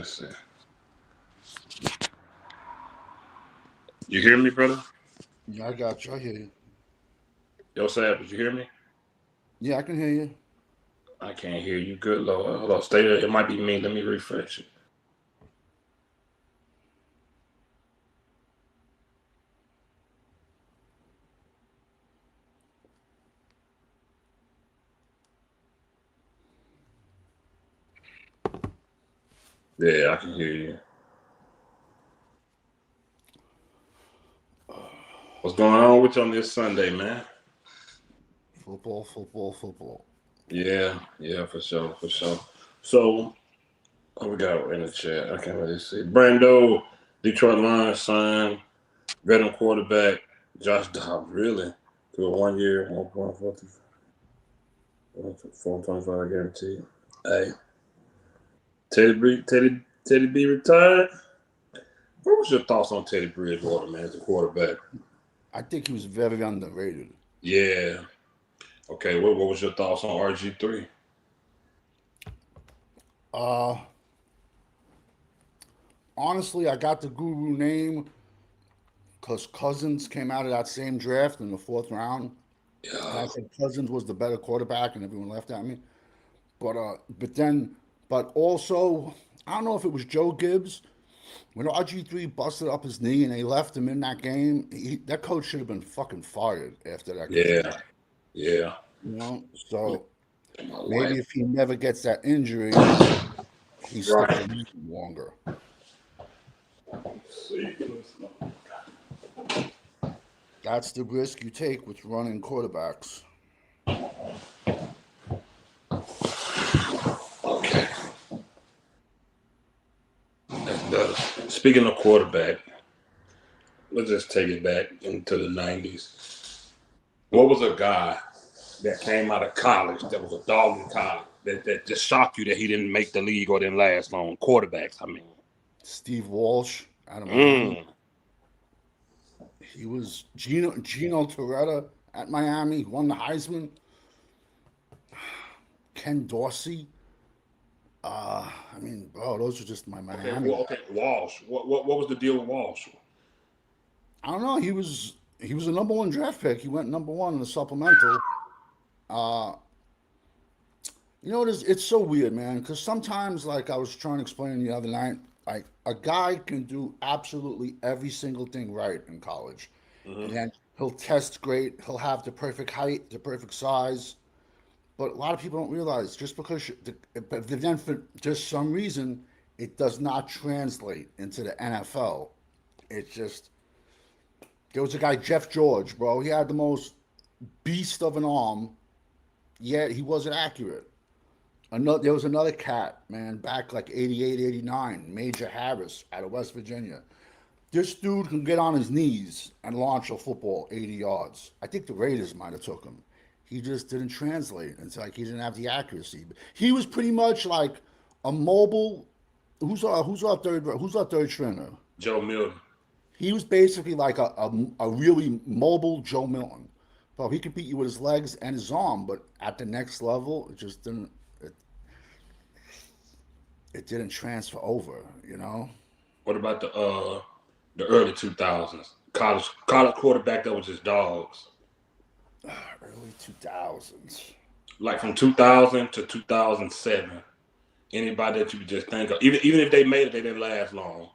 Let's see. You hear me, brother? Yeah, I got you. I hear you. Yo, Sab, did you hear me? Yeah, I can hear you. I can't hear you. Good Lord. Hold on. Stay there. It might be me. Let me refresh it. Yeah, I can hear you. What's going on with you on this Sunday, man? Football, football, football. Yeah, yeah, for sure, for sure. So, what we got in the chat? I can't really see. Brando, Detroit Lions signed veteran quarterback Josh Dobbs, really? To a 1 year, 1.425 guarantee. Hey, Teddy B retired. What was your thoughts on Teddy Bridgewater, man, as a quarterback? I think he was very underrated. Yeah. Okay. What was your thoughts on RG3? Uh, Honestly, I got the guru name because Cousins came out of that same draft in the fourth round, and I Yeah. said Cousins was the better quarterback, and everyone laughed at me. But also, I don't know if it was Joe Gibbs when RG3 busted up his knee and they left him in that game. That coach should have been fucking fired after that game. Yeah. Yeah. So My maybe wife. if he never gets that injury, he sticks Right. around longer. See. That's the risk you take with running quarterbacks. Okay. That's better. Speaking of quarterback, let's just take it back into the 90s. What was a guy that came out of college that was a dog in college that just shocked you that he didn't make the league or didn't last long? Quarterbacks, I mean. Steve Walsh out of Miami. Mm. He was Gino Toretta at Miami. He won the Heisman. Ken Dorsey. I mean, bro, those are just my Okay, Miami. well, okay, Walsh. What was the deal with Walsh? I don't know. He was a number one draft pick. He went number one in the supplemental. Uh, it's so weird, man. Because sometimes, like I was trying to explain the other night, like a guy can do absolutely every single thing right in college, and Hmm. then he'll test great. He'll have the perfect height, the perfect size. But a lot of people don't realize just because but then for just some reason it does not translate into the NFL. It's just there was a guy Jeff George, bro. He had the most beast of an arm, yet he wasn't accurate. There was another cat, man, back like 88, 89, Major Harris out of West Virginia. This dude can get on his knees and launch a football 80 yards. I think the Raiders might have took him. He just didn't translate. It's like he didn't have the accuracy. He was pretty much like a mobile. Who's our third string? Joe Milton. He was basically like a really mobile Joe Milton. Well, he could beat you with his legs and his arm, but at the next level, it just didn't. It didn't transfer over. What about the early 2000s? College quarterback that was just dogs. Early 2000s. Like from 2000 to 2007. Anybody that you could just think of, even if they made it, they didn't last long.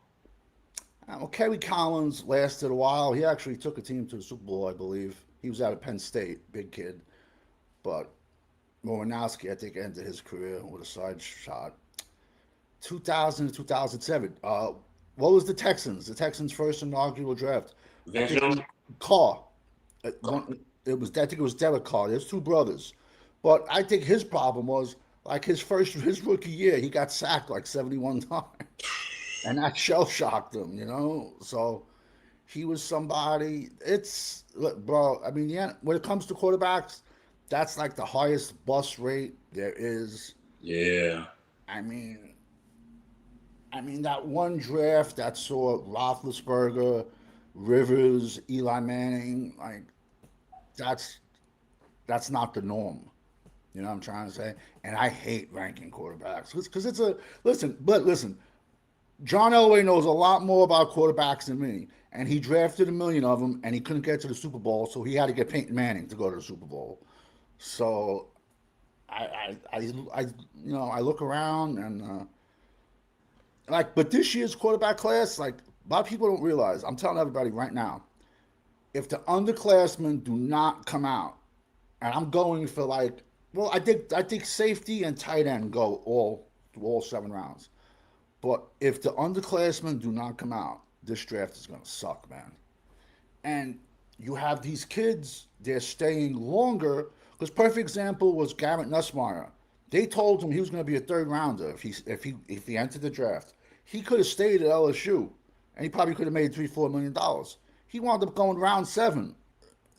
Well, Kerry Collins lasted a while. He actually took a team to the Super Bowl, I believe. He was out of Penn State, big kid. But Morinowski, I think, ended his career with a side shot. 2000 to 2007. What was the Texans? The Texans' first inaugural draft. I Vince think Young. Carr. It was. I think it was Derek Carr. There's two brothers, but I think his problem was like his rookie year, he got sacked like 71 times, and that shell shocked him. So he was somebody. Look, bro. I mean, yeah. When it comes to quarterbacks, that's like the highest bust rate there is. Yeah. I mean, that one draft that saw Roethlisberger, Rivers, Eli Manning, like that's that's not the norm. You know what I'm trying to say? And I hate ranking quarterbacks because it's a listen. But listen, John Elway knows a lot more about quarterbacks than me, and he drafted a million of them, and he couldn't get to the Super Bowl, so he had to get Peyton Manning to go to the Super Bowl. So I I look around and like, but this year's quarterback class, like a lot of people don't realize. I'm telling everybody right now, if the underclassmen do not come out, and I'm going for like, well, I think safety and tight end go all through all 7 rounds. But if the underclassmen do not come out, this draft is gonna suck, man. And you have these kids, they're staying longer. Because perfect example was Garrett Nussmeier. They told him he was going to be a third rounder if he entered the draft. He could have stayed at LSU, and he probably could have made $3-4 million. He wound up going round 7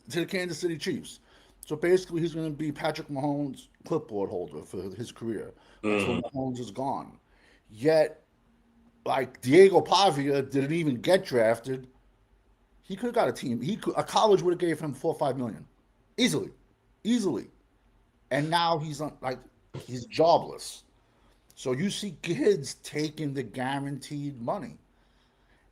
to the Kansas City Chiefs. So basically, he's going to be Patrick Mahomes' clipboard holder for his career until Mahomes is gone. Yet, like Diego Pavia didn't even get drafted. He could have got a team. A college would have gave him 4 or 5 million, easily, easily. And now he's jobless. So you see kids taking the guaranteed money,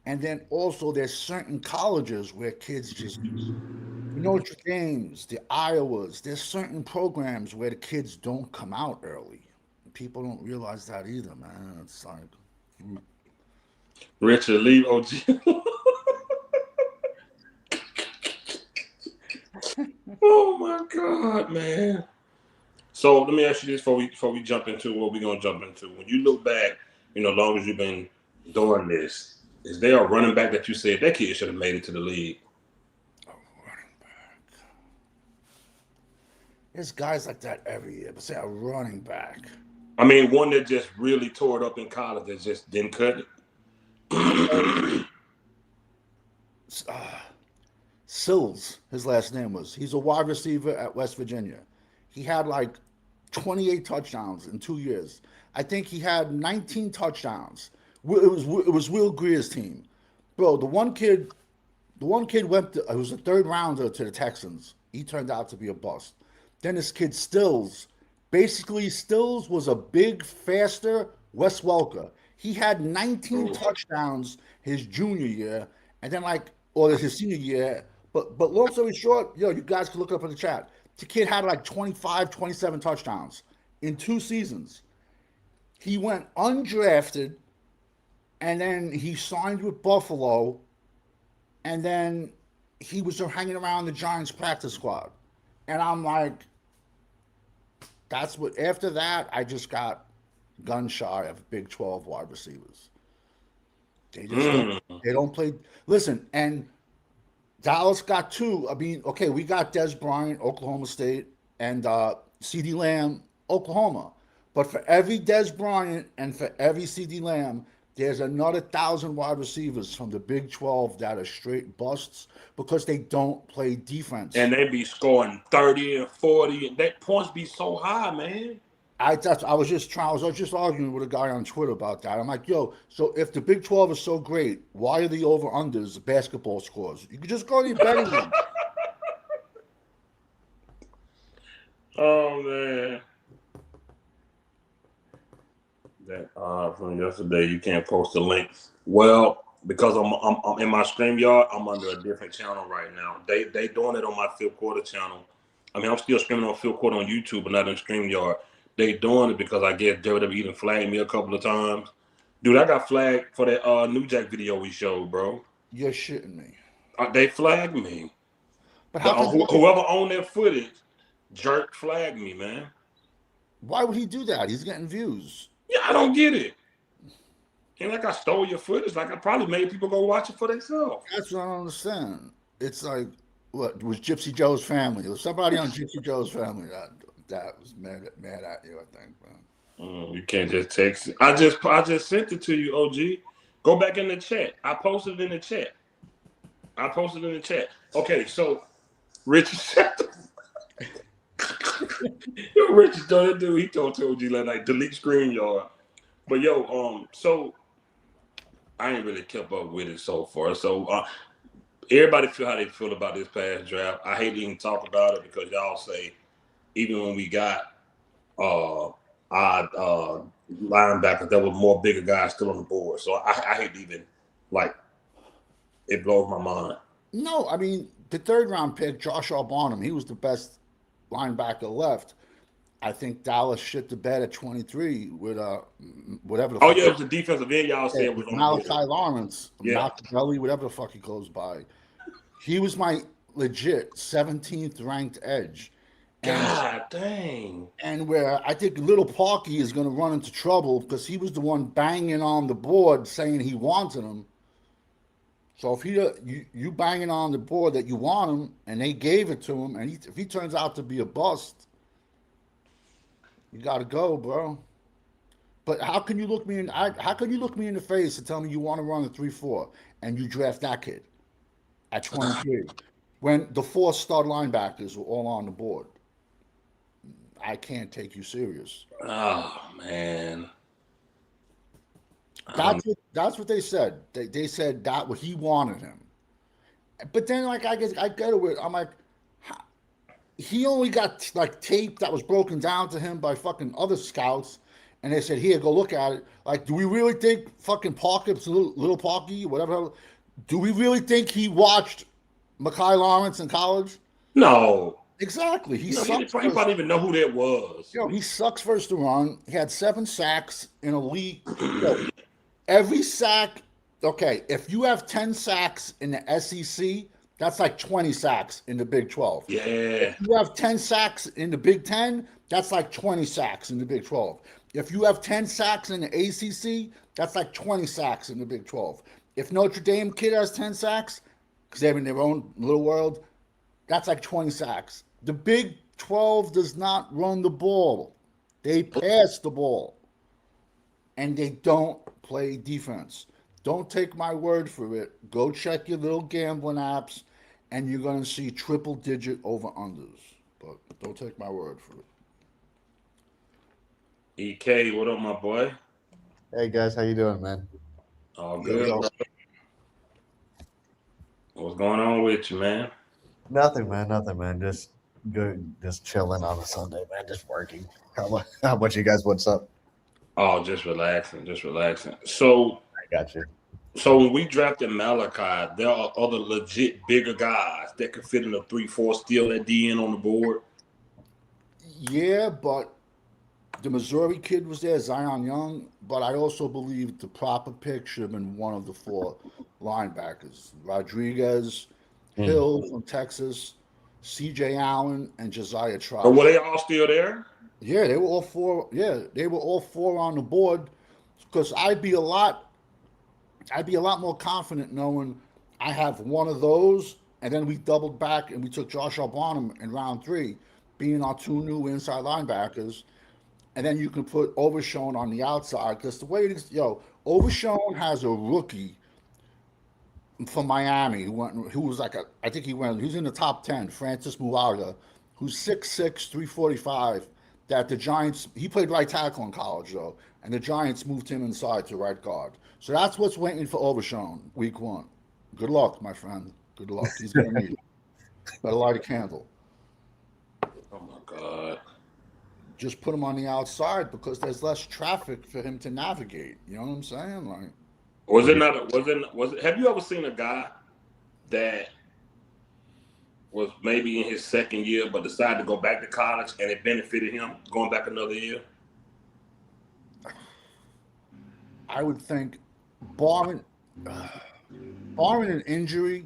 and then also there's certain colleges where kids just Notre Dame's, the Iowas. There's certain programs where the kids don't come out early. People don't realize that either, man. It's like Richard, leave OG. Oh my God, man. So let me ask you this before we jump into what we're gonna jump into. When you look back, as long as you've been doing this, is there a running back that you said that kid should have made it to the league? a running back. There's guys like that every year, but say a running back. I mean, one that just really tore it up in college that just didn't cut it. Sills, his last name was. He's a wide receiver at West Virginia. He had like 28 touchdowns in 2 years. I think he had 19 touchdowns. It was Will Greer's team, bro. The one kid went. It was a third rounder to the Texans. He turned out to be a bust. Then this kid Stills, basically Stills was a big, faster Wes Welker. He had 19 touchdowns his junior year, and then or his senior year. But long story short, you guys can look it up in the chat. The kid had like 25, 27 touchdowns in 2 seasons. He went undrafted, and then he signed with Buffalo, and then he was hanging around the Giants practice squad. And I'm like, that's what. After that, I just got gun shy of Big 12 wide receivers. They don't play. Listen, and Dallas got 2. I mean, okay, we got Des Bryant, Oklahoma State, and CeeDee Lamb, Oklahoma. But for every Des Bryant and for every CeeDee Lamb, there's another 1,000 wide receivers from the Big 12 that are straight busts because they don't play defense. And they be scoring 30 and 40, and that points be so high, man. I was just arguing with a guy on Twitter about that. I'm like, yo, so if the Big 12 is so great, why are the over-unders basketball scores? You could just go to your betting room. Oh, man. That from yesterday, you can't post the link. Well, because I'm in my StreamYard, I'm under a different channel right now. They doing it on my Fifth Quarter channel. I mean, I'm still streaming on Fifth Quarter on YouTube, but not in StreamYard. They doing it because I guess WWE even flagged me a couple of times. Dude, I got flagged for that New Jack video we showed, bro. You're shitting me. They flagged me. But whoever owned that footage, jerk flagged me, man. Why would he do that? He's getting views. Yeah, I don't get it. Ain't like I stole your footage. Like I probably made people go watch it for themselves. That's what I don't understand. It's like, what, it was Gypsy Joe's family. There was somebody on Gypsy Joe's family that was mad at you, I think, man. You can't just text it. I just sent it to you, OG. Go back in the chat. I posted it in the chat. Okay, so Richard Richard told that dude, he told OG last night, delete StreamYard. But so I ain't really kept up with it so far. So everybody feel how they feel about this past draft. I hate to even talk about it because y'all say even when we got linebackers that were more bigger guys still on the board. So I hate to even like it blows my mind. No, I mean the third round pick, Joshua Barnum, he was the best linebacker left. I think Dallas shit the bed at 23 with whatever the Oh fuck. yeah, it was the defensive end y'all said was on the Malachi board. Lawrence, Yeah. Machiavelli, whatever the fuck he goes by. He was my legit 17th ranked edge. God dang. And where I think Little Parky is going to run into trouble because he was the one banging on the board saying he wanted him. So if you banging on the board that you want him and they gave it to him, and if he turns out to be a bust, you got to go, bro. But how can you look me in? How can you look me in the face and tell me you want to run a 3-4 and you draft that kid at 23 when the 4 star linebackers were all on the board? I can't take you serious. Oh man. That's what they said. They said that what he wanted him. But then like I get it with I'm like he only got like tape that was broken down to him by fucking other scouts, and they said, "Here, go look at it." Like, do we really think fucking Parker's little Parky, whatever? Do we really think he watched Mekhi Lawrence in college? No. Exactly. He No, sucks. he probably even know who that was. Yo, he sucks first to run. He had 7 sacks in a league. Yo, every sack. Okay, if you have 10 sacks in the SEC, that's like 20 sacks in the Big 12. Yeah. If you have 10 sacks in the Big 10, that's like 20 sacks in the Big 12. If you have 10 sacks in the ACC, that's like 20 sacks in the Big 12. If Notre Dame kid has 10 sacks, because they're in their own little world, that's like 20 sacks. The Big 12 does not run the ball. They pass the ball. And they don't play defense. Don't take my word for it. Go check your little gambling apps, and you're going to see triple-digit over-unders. But don't take my word for it. EK, what up, my boy? Hey guys, how you doing, man? All good. Bro. What's going on with you, man? Nothing, man. Just good, just chilling on a Sunday, man. Just working. How about you guys? What's up? Oh, just relaxing. So I got you. So when we drafted Malachi, there are other legit bigger guys that could fit in a 3-4 still at DN on the board. Yeah, but the Missouri kid was there, Zion Young. But I also believe the proper pick should have been one of the 4 linebackers: Rodriguez, Hill from Texas, C.J. Allen, and Josiah Trout. But were they all still there? Yeah, they were all 4. Yeah, they were all 4 on the board. Because I'd be a lot more confident knowing I have one of those, and then we doubled back and we took Joshua Barnum in round 3, being our 2 new inside linebackers, and then you can put Overshown on the outside. Because the way it is, Overshown has a rookie from Miami who was like he was in the top 10, Francis Muaga, who's 6'6", 345. That the Giants, he played right tackle in college though, and the Giants moved him inside to right guard. So that's what's waiting for Overshown week 1. Good luck, my friend. Good luck. He's gonna need it. Better light a candle. Oh my God. Just put him on the outside because there's less traffic for him to navigate. You know what I'm saying? Like, have you ever seen a guy that was maybe in his second year but decided to go back to college and it benefited him going back another year? I would think barring an injury,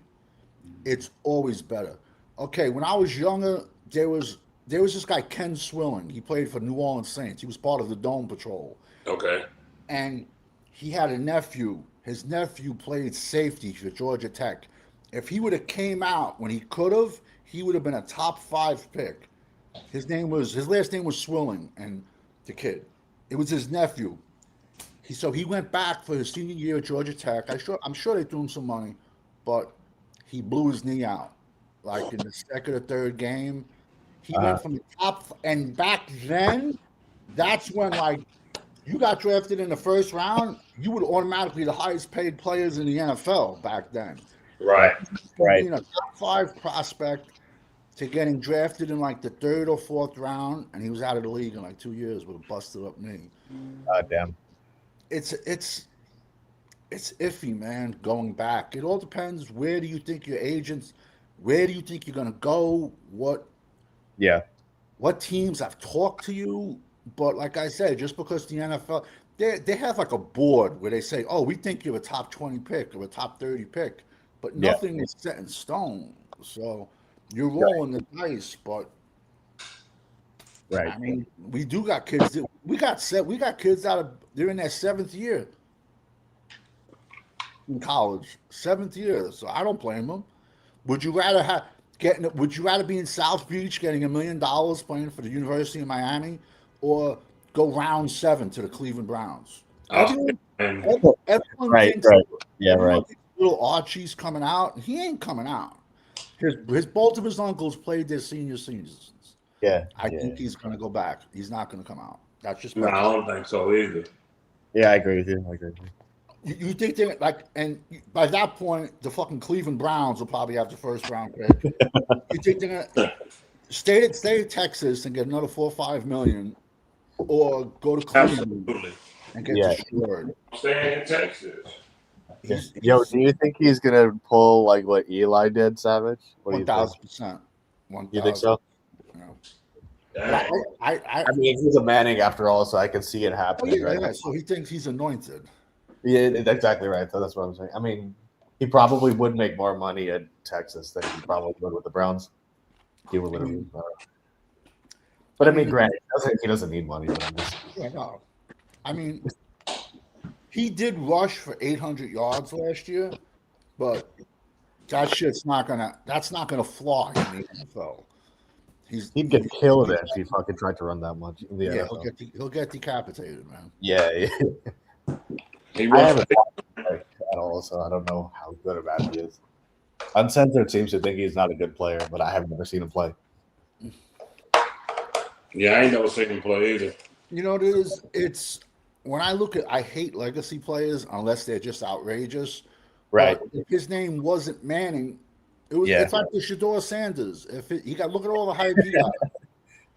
it's always better. Okay, when I was younger, there was this guy, Ken Swilling. He played for New Orleans Saints. He was part of the Dome Patrol. Okay. And he had a nephew. His nephew played safety for Georgia Tech. If he would have came out when he could have, he would have been a top 5 pick. His last name was Swilling, and the kid. It was his nephew. So he went back for his senior year at Georgia Tech. I'm sure they threw him some money, but he blew his knee out. Like in the second or third game, he went from the top. And back then, that's when like you got drafted in the first round, you would automatically be the highest paid players in the NFL back then. Right. Being a top 5 prospect, to getting drafted in like the third or fourth round, and he was out of the league in like 2 years with a busted up knee. Damn. It's iffy, man. Going back, it all depends. Where do you think your agents? Where do you think you're gonna go? Yeah. What teams have talked to you? But like I said, just because the NFL, they have like a board where they say, "Oh, we think you're a top 20 pick or a top 30 pick," but Yeah. nothing is set in stone. So you're rolling the dice. But Right. I mean, we do got kids. We got kids they're in their 7th year in college, 7th year. So I don't blame them. Would you rather Would you rather be in South Beach getting $1 million playing for the University of Miami, or go round 7 to the Cleveland Browns? Everyone Right. thinks, Right. Yeah. everyone Right. thinks little Archie's coming out. He ain't coming out. Both of his uncles played their senior seasons. Yeah. I think he's going to go back. He's not going to come out. That's just No, I don't think so either. Yeah, I agree with you. You think they're like, and by that point, the fucking Cleveland Browns will probably have the first round pick. You think they're gonna stay at Texas and get another $4 or $5 million, or go to Cleveland Absolutely. and get destroyed? Staying in Texas. Yo, do you think he's gonna pull like what Eli did, Savage? What do you think? 1,000%. You think so? Dang. I mean, he's a Manning after all, so I can see it happening. Right? So he thinks he's anointed. Yeah, that's exactly right. So that's what I'm saying. I mean, he probably would make more money at Texas than he probably would with the Browns. He would literally. But I mean, granted, he doesn't need money. But I'm just... Yeah, no. I mean, he did rush for 800 yards last year, but that's not gonna fly in the NFL. He'd get killed if he fucking tried to run that much. Yeah, he'll get decapitated, man. Yeah. I haven't watched him at all, so I don't know how good or bad he is. Uncensored seems to think he's not a good player, but I have never seen him play. Yeah, I ain't never seen him play either. You know what it is? It's when I hate legacy players unless they're just outrageous. Right. But if his name wasn't Manning, it's like the Shedeur Sanders. Look at all the hype he got.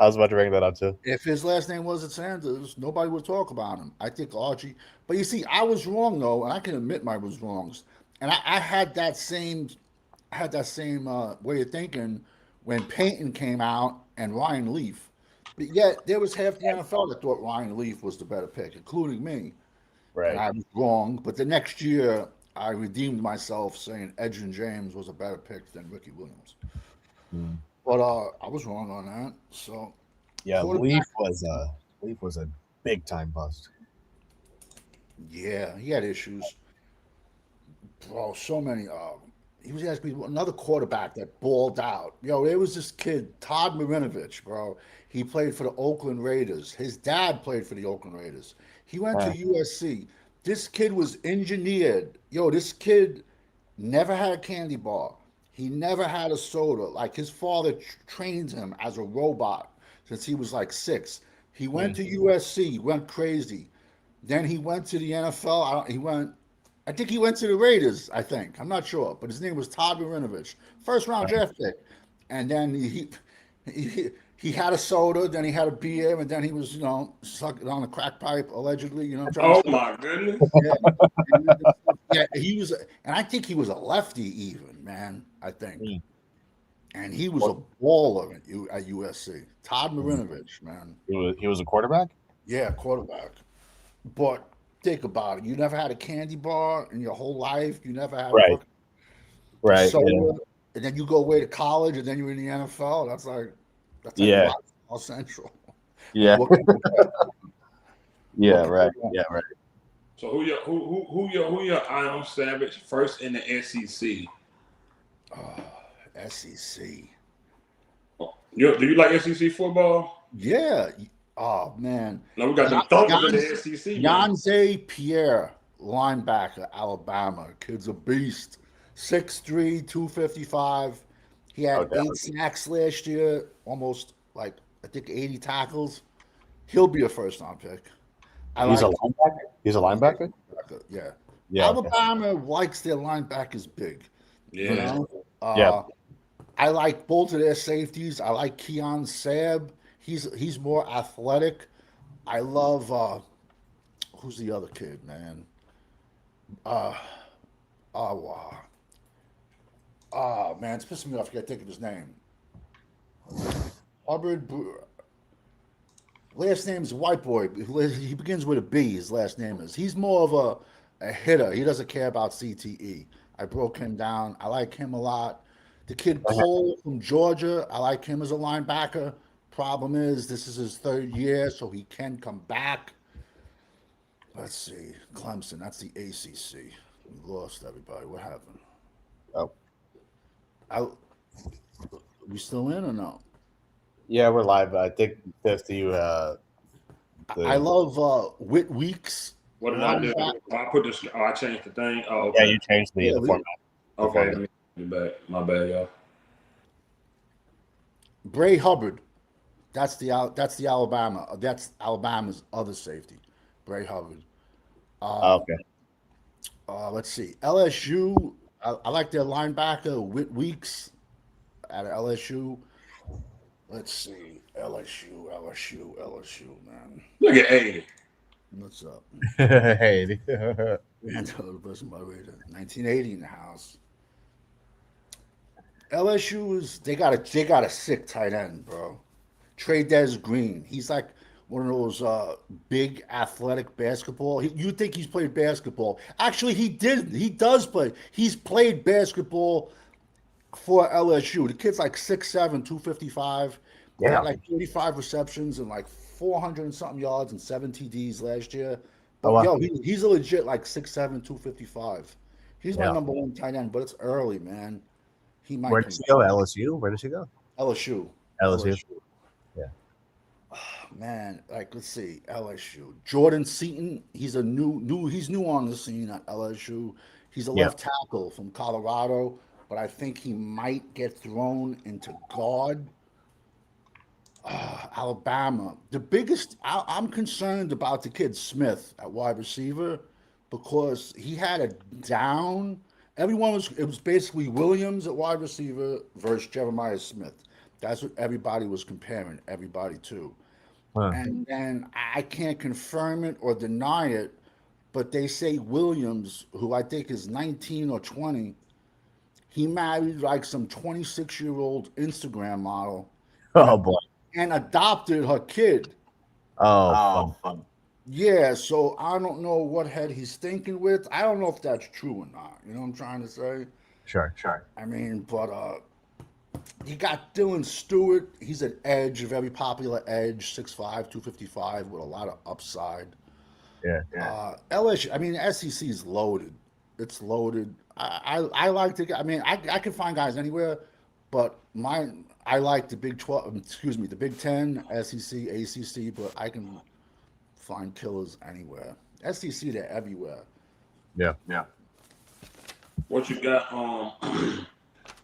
I was about to bring that up too. If his last name wasn't Sanders, nobody would talk about him. I think Archie. But you see, I was wrong though, and I can admit my was wrongs. And I had that same way of thinking when Peyton came out and Ryan Leaf. But yet there was half the NFL that thought Ryan Leaf was the better pick, including me. Right. And I was wrong. But the next year, I redeemed myself, saying Edgerrin James was a better pick than Ricky Williams. But I was wrong on that. So yeah, Leaf was a big time bust. Yeah, he had issues, bro. So many. He was asking another quarterback that balled out. Yo, there was this kid, Todd Marinovich, bro. He played for the Oakland Raiders. His dad played for the Oakland Raiders. He went to USC. This kid was engineered. Yo, this kid never had a candy bar. He never had a soda. Like his father trained him as a robot since he was like 6. He went to USC, went crazy. Then he went to the NFL. I think he went to the Raiders, I think. I'm not sure. But his name was Todd Marinovich. First round draft pick. And then he had a soda, then he had a beer, and then he was, sucking on a crack pipe, allegedly, Oh my goodness. Yeah, he was, and I think he was a lefty even, man, I think. And he was a baller at USC. Todd Marinovich, man. He was a quarterback? Yeah, quarterback. But think about it. You never had a candy bar in your whole life. You never had right. soda, and then you go away to college, and then you're in the NFL. That's like all central. Yeah. Right. So who your Iron Savage first in the SEC? SEC. Do you like SEC football? Yeah. Oh man. No, we got the thumpers in the SEC. Yonze Pierre, linebacker, Alabama. Kid's a beast. 6'3", 255. He had 8 sacks last year, almost I think 80 tackles. He'll be a first round pick. He's a linebacker? Yeah. Yeah. Alabama likes their linebackers big. Yeah. I like both of their safeties. I like Keon Sabb. He's more athletic. I love who's the other kid, man? Uh oh man, it's pissing me off. I can't think of his name. Hubbard. Last name's White Boy. He begins with a B. His last name is. He's more of a hitter. He doesn't care about CTE. I broke him down. I like him a lot. The kid Cole from Georgia, I like him as a linebacker. Problem is, this is his third year, so he can come back. Let's see. Clemson, that's the ACC. We lost everybody. What happened? Oh, We still in or no? yeah, we're live. I think 50. I love Whit Weeks. What did I do? I put this. Oh, I changed the thing. Oh, okay. Yeah, you changed the format. Okay, let me back. My bad, y'all. Bray Hubbard. That's Alabama. That's Alabama's other safety. Bray Hubbard. Okay. Let's see. LSU. I like their linebacker Whit Weeks out of LSU. Let's see. LSU, man. Look at 80. What's up? Hey. The person by radar. 1980 in the house. LSU is they got a sick tight end, bro. Trey Green. He's like one of those big athletic basketball. You think he's played basketball? Actually, he did. He does play. He's played basketball for LSU. The kid's like 6'7", 255. Yeah. Got like 35 receptions and like 400 and something yards and 7 TDs last year. But he's a legit like 6'7", 255. He's my number one tight end, but it's early, man. He might. Where did she go? LSU? Where did she go? LSU. Yeah. Oh, man, like let's see, LSU. Jordan Seaton. He's new on the scene at LSU. He's a left tackle from Colorado, but I think he might get thrown into guard. Alabama. I'm concerned about the kid Smith at wide receiver because he had a down. It was basically Williams at wide receiver versus Jeremiah Smith. That's what everybody was comparing everybody to. Huh. And then I can't confirm it or deny it, but they say Williams, who I think is 19 or 20, he married like some 26-year-old Instagram model. Oh, boy. And adopted her kid. Oh, fun. Yeah, so I don't know what head he's thinking with. I don't know if that's true or not. You know what I'm trying to say? Sure. I mean, but you got Dylan Stewart. He's an edge, a very popular edge, 6'5", 255, with a lot of upside. Yeah. LSU, I mean, SEC is loaded. It's loaded. I like to. I mean, I can find guys anywhere, but I like the Big 12. The Big 10, SEC, ACC, but I can find killers anywhere. SEC, they're everywhere. Yeah. What you got?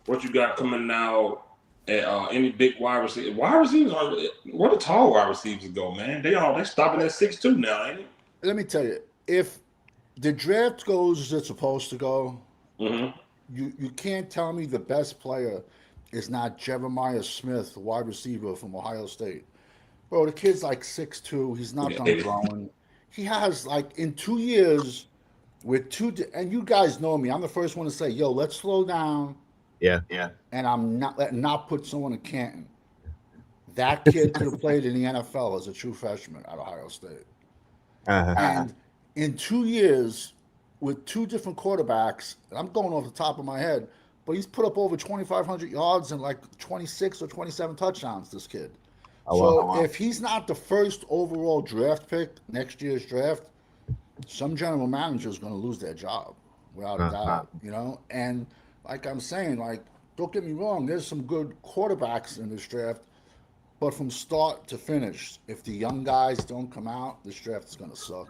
What you got coming now? At any big wide receiver? Wide receivers are where the tall wide receivers go, man. They stopping at 6'2" now, ain't it? Let me tell you, if the draft goes as it's supposed to go, you can't tell me the best player is not Jeremiah Smith, wide receiver from Ohio State. Bro, the kid's like 6'2". He's not done growing. He has like in 2 years with and you guys know me. I'm the first one to say, yo, let's slow down. Yeah. And I'm not put someone in Canton. That kid could have played in the NFL as a true freshman at Ohio State. And in 2 years with 2 different quarterbacks, I'm going off the top of my head, but he's put up over 2,500 yards and like 26 or 27 touchdowns, this kid. If he's not the first overall draft pick next year's draft, some general manager is going to lose their job without a doubt, you know? And like I'm saying, like, don't get me wrong, there's some good quarterbacks in this draft, but from start to finish, if the young guys don't come out, this draft is going to suck.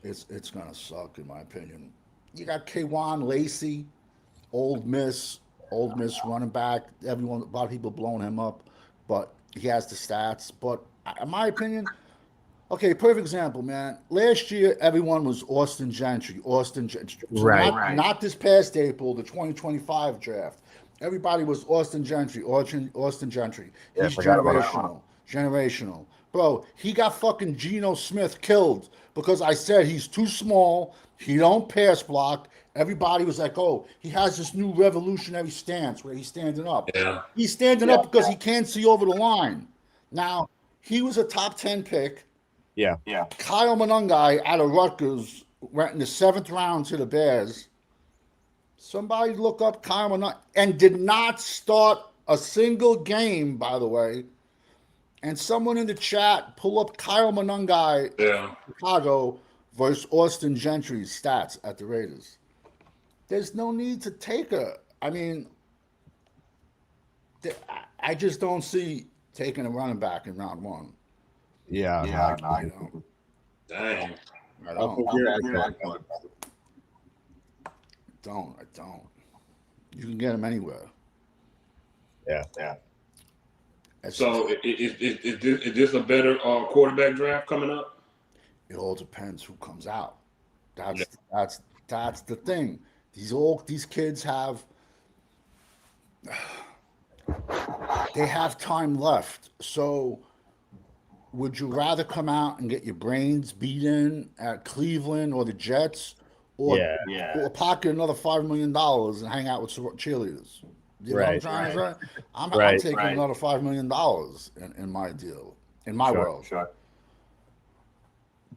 It's going to suck, in my opinion. You got K'Wan Lacey, Old Miss running back. A lot of people blowing him up, but he has the stats. But in my opinion, okay, perfect example, man. Last year, everyone was Austin Gentry. Right. Not this past April, the 2025 draft. Everybody was Austin Gentry. Austin Gentry. Yeah, I He's forgot about that. generational. Bro, he got fucking Geno Smith killed because I said he's too small. He don't pass block. Everybody was like, oh, he has this new revolutionary stance where he's standing up. Yeah. He's standing up because he can't see over the line. Now, he was a top 10 pick. Yeah. Kyle Monangai out of Rutgers went in the 7th round to the Bears. Somebody look up Kyle Monangai and did not start a single game, by the way. And someone in the chat pull up Kyle Monangai, Yeah. Chicago versus Austin Gentry's stats at the Raiders. There's no need to take her. I mean, I just don't see taking a running back in round 1. Yeah. I Dang. don't. I don't. You can get him anywhere. Yeah. So is this a better quarterback draft coming up? It all depends who comes out. That's the thing. These kids have time left. So would you rather come out and get your brains beaten at Cleveland or the Jets, or pocket another $5 million and hang out with cheerleaders? You know what I'm trying to say? I'm taking another $5 million in my deal, in my world. Sure.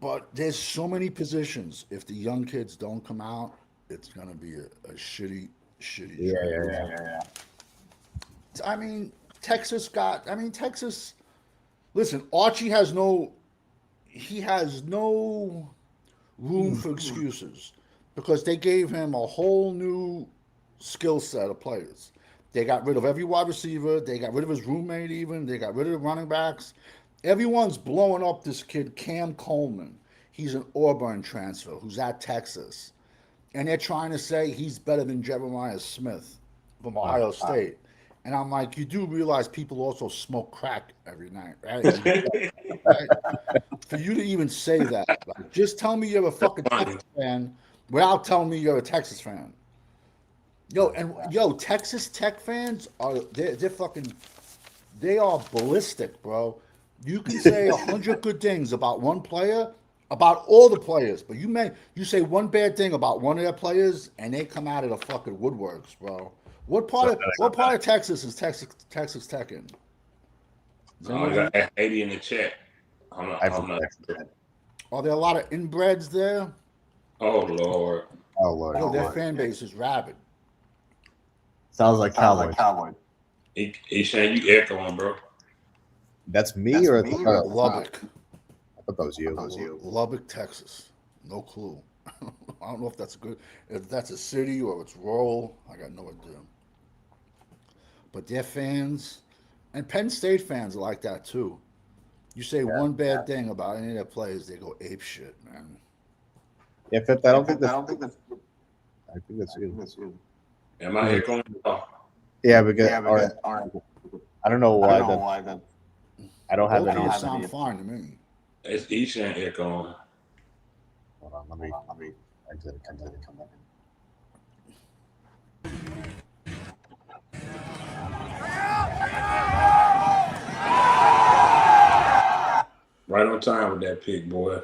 But there's so many positions. If the young kids don't come out, it's gonna be a shitty. Yeah. I mean, Texas. Listen, Archie has no room for excuses because they gave him a whole new skill set of players. They got rid of every wide receiver. They got rid of his roommate even. They got rid of the running backs. Everyone's blowing up this kid, Cam Coleman. He's an Auburn transfer who's at Texas. And they're trying to say he's better than Jeremiah Smith from Ohio State. And I'm like, you do realize people also smoke crack every night, right? Right? For you to even say that, like, just tell me you're a fucking Texas fan without telling me you're a Texas fan. Texas Tech fans they are ballistic, bro. You can say 100 good things about one player, about all the players, but you say one bad thing about one of their players, and they come out of the fucking woodworks, bro. What part of Texas is Texas Tech in? I got 80 in the chat. I'm not. Are there a lot of inbreds there? Oh Lord. Their fan base is rabid. Sounds like Cowboy. Shane, you echoing, bro. That's me or Lubbock. I thought that was you. Lubbock, Texas. No clue. I don't know if that's a city or it's rural. I got no idea. But their fans, and Penn State fans are like that too. You say one bad thing about any of their players, they go ape shit, man. Yeah, Fifth, I think that's you. Am I echoing? Yeah, because I don't know why I don't have any. Sound fine to me. It's Eshan echoing. Hold on, let me exit it, come back in. Right on time with that pick, boy.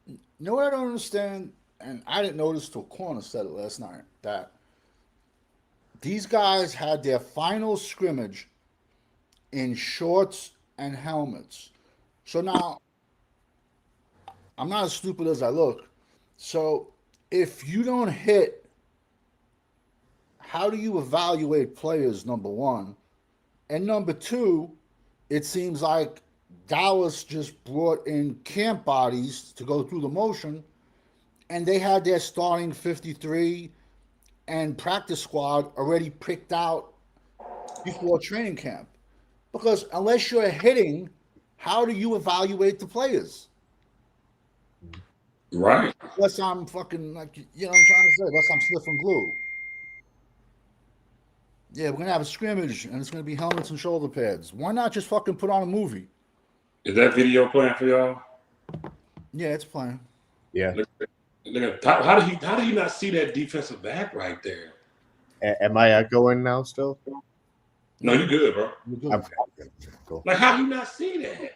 You know what I don't understand, and I didn't notice till Corner said it last night, that these guys had their final scrimmage in shorts and helmets. So now, I'm not as stupid as I look. So if you don't hit, how do you evaluate players, number one? And number two, it seems like Dallas just brought in camp bodies to go through the motion, and they had their starting 53 and practice squad already picked out before training camp. Because unless you're hitting, how do you evaluate the players? Right. Unless I'm fucking, like, you know what I'm trying to say, unless I'm sniffing glue. Yeah, we're going to have a scrimmage, and it's going to be helmets and shoulder pads. Why not just fucking put on a movie? Is that video playing for y'all? Yeah, it's playing. Yeah. Look at how do you not see that defensive back right there? Am I echoing now still? No, you good, bro. You're good. Okay, cool. Like, how do you not see that?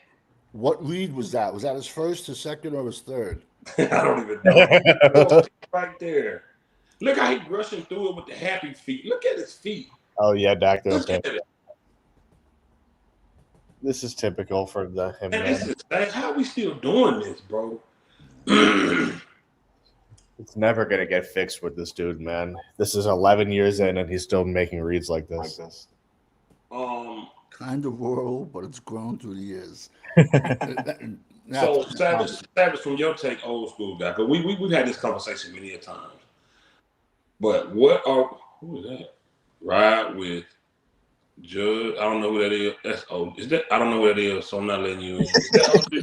What read was that? Was that his first, his second, or his third? I don't even know. Right there. Look how he rushing through it with the happy feet. Look at his feet. Oh yeah, Dak. Look Okay. at it. This is typical for him. And this is like, how are we still doing this, bro? It's never gonna get fixed with this dude, man. This is 11 years in, and he's still making reads like this. Kind of rural, but it's grown through the years. So Savage, from your take, old school guy, but we've had this conversation many a times. But who is that? Ride with Judge. I don't know who that is. That's old. Is that? I don't know who that is, so I'm not letting you in. Is that OG?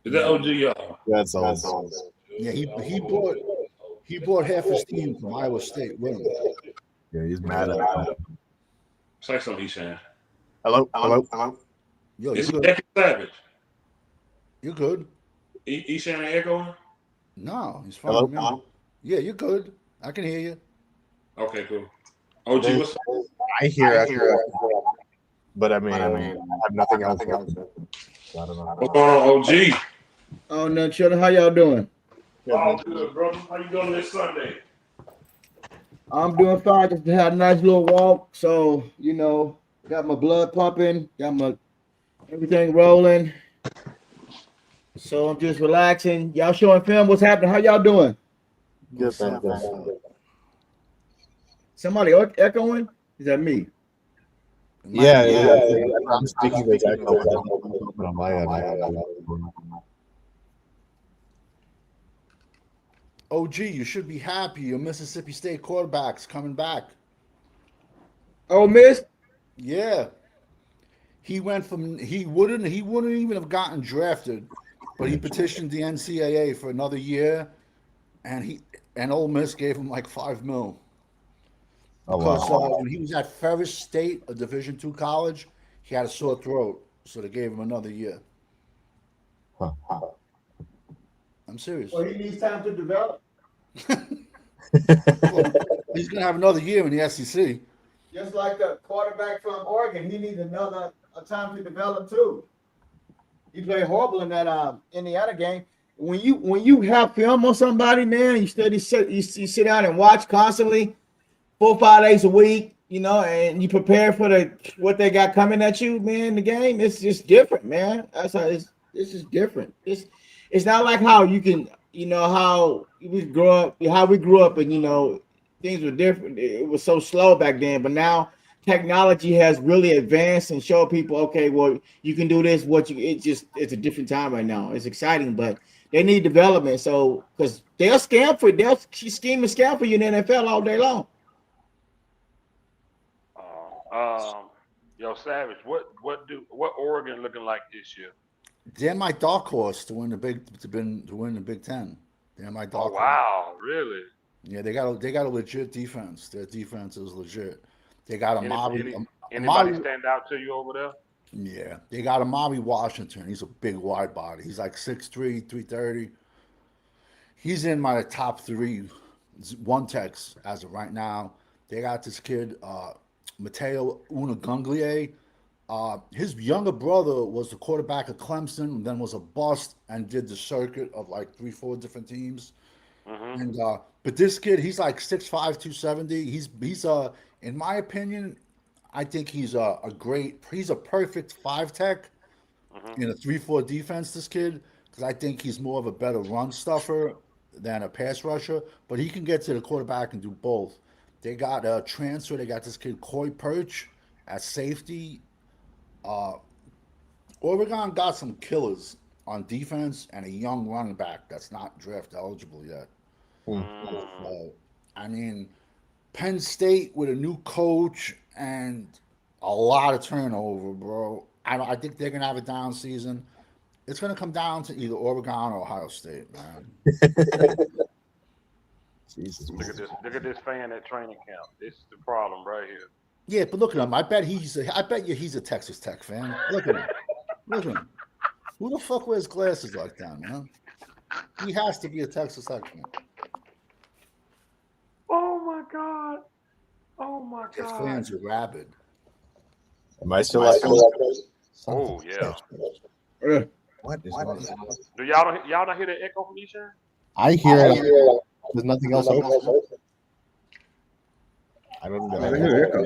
Is that OG, y'all? That's all. Yeah, he brought half his team from Iowa State with him. Yeah, he's mad at that. Say something, Eshan. Hello. Yo, Is you're he good. Savage? You're good. Eshan ain't echoing? No, he's fine. Hello? Man. Yeah, you're good. I can hear you. Okay, cool. OG, what's up? I hear but I mean, I have nothing else. I don't know. What's going on, OG? Oh, no, children, how y'all doing? All good, brother. How you doing this Sunday? I'm doing fine. Just had a nice little walk. So, got my blood pumping, got my everything rolling. So I'm just relaxing. Y'all showing film. What's happening? How y'all doing? Good, man. Somebody echoing? Is that me? Yeah. I'm speaking with echo on my end. OG, you should be happy. Your Mississippi State quarterback's coming back. Oh, Miss? Yeah. He wouldn't even have gotten drafted, but he petitioned the NCAA for another year, and Ole Miss gave him like $5 million. Because when he was at Ferris State, a Division II college, he had a sore throat, so they gave him another year. I'm serious. Well, he needs time to develop. Well, he's gonna have another year in the SEC. Just like the quarterback from Oregon, he needs another time to develop too. He played horrible in that Indiana game. When you have film on somebody, man, you sit down and watch constantly, 4 or 5 days a week, and you prepare for what they got coming at you, man. The game, it's just different, man. That's how it's just different. It's not like how you can, how we grew up, and things were different. It was so slow back then, but now technology has really advanced and showed people, okay, well, you can do this. It's a different time right now. It's exciting, but they need development. So, because they'll scheme and scam for you in the NFL all day long. Yo, Savage, what Oregon looking like this year? They're my dark horse to win the Big Ten. They're my dark horse. Wow, really? Yeah, they got a legit defense. Their defense is legit. They got Anybody Amari. stand out to you over there? Yeah, they got Amari Washington. He's a big wide body. He's like 6'3", 330. He's in my top 3 one techs as of right now. They got this kid, Mateo Unagunglie. His younger brother was the quarterback of Clemson, and then was a bust and did the circuit of like 3-4 different teams. Mm-hmm. And but this kid, he's like 6'5", 270. He's in my opinion, I think he's a perfect 5 tech in a 3-4 defense. This kid, because I think he's more of a better run stuffer than a pass rusher, but he can get to the quarterback and do both. They got a transfer. They got this kid Coy Perch at safety. Oregon got some killers on defense and a young running back that's not draft eligible yet. I mean, Penn State with a new coach and a lot of turnover, bro. I think they're gonna have a down season. It's gonna come down to either Oregon or Ohio State, man. Jesus. Look at this fan at training camp. This is the problem right here. Yeah, but look at him. I bet he's a Texas Tech fan. Look at him. Look at him. Who the fuck wears glasses like that, man? He has to be a Texas Tech fan. Oh my God. my Their God. fans are rabid. Am I still up? Oh, yeah. What is going on? Do y'all don't hear the echo from Ishan? I hear it. There's nothing else open. I don't know. I hear echo.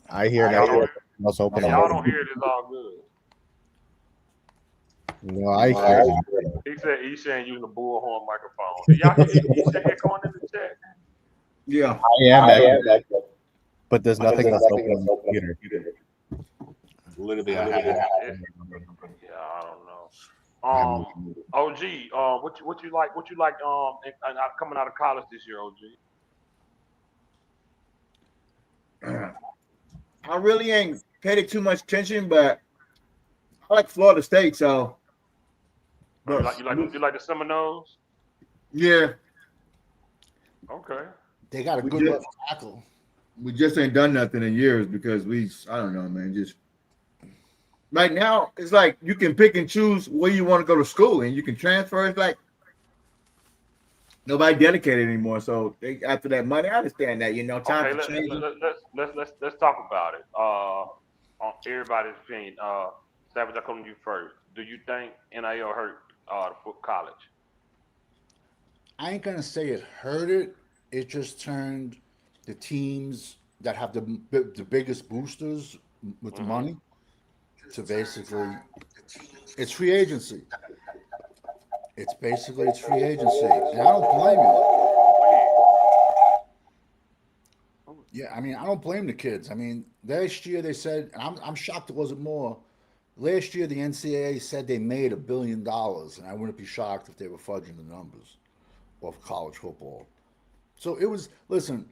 I hear Y'all nothing don't, else open. y'all don't hear it, it's all good. No, I hear it. He said Ishan using the bullhorn microphone. Do y'all hear Ishan echoing in the chat? Yeah. I am back, but there's nothing else open on the computer. Literally, I have Yeah, I don't know. OG, what you like coming out of college this year, OG? I really ain't paid it too much attention, but I like Florida State, so. You like the Seminoles? Yeah. Okay. They got a We good did. left tackle. We just ain't done nothing in years because I don't know, man. Just right now, it's like you can pick and choose where you want to go to school and you can transfer. It's like nobody dedicated anymore. So after that money, I understand that, time Okay, to change. let's talk about it. On everybody's opinion. Savage, I come to you first. Do you think NIL hurt the college? I ain't gonna say it hurt it. It just turned the teams that have the biggest boosters with the money to basically it's free agency. It's free agency, and I don't blame you. Yeah, I mean, I don't blame the kids. I mean, last year they said, and I'm shocked it wasn't more. Last year the NCAA said they made $1 billion, and I wouldn't be shocked if they were fudging the numbers of college football. So it was. Listen,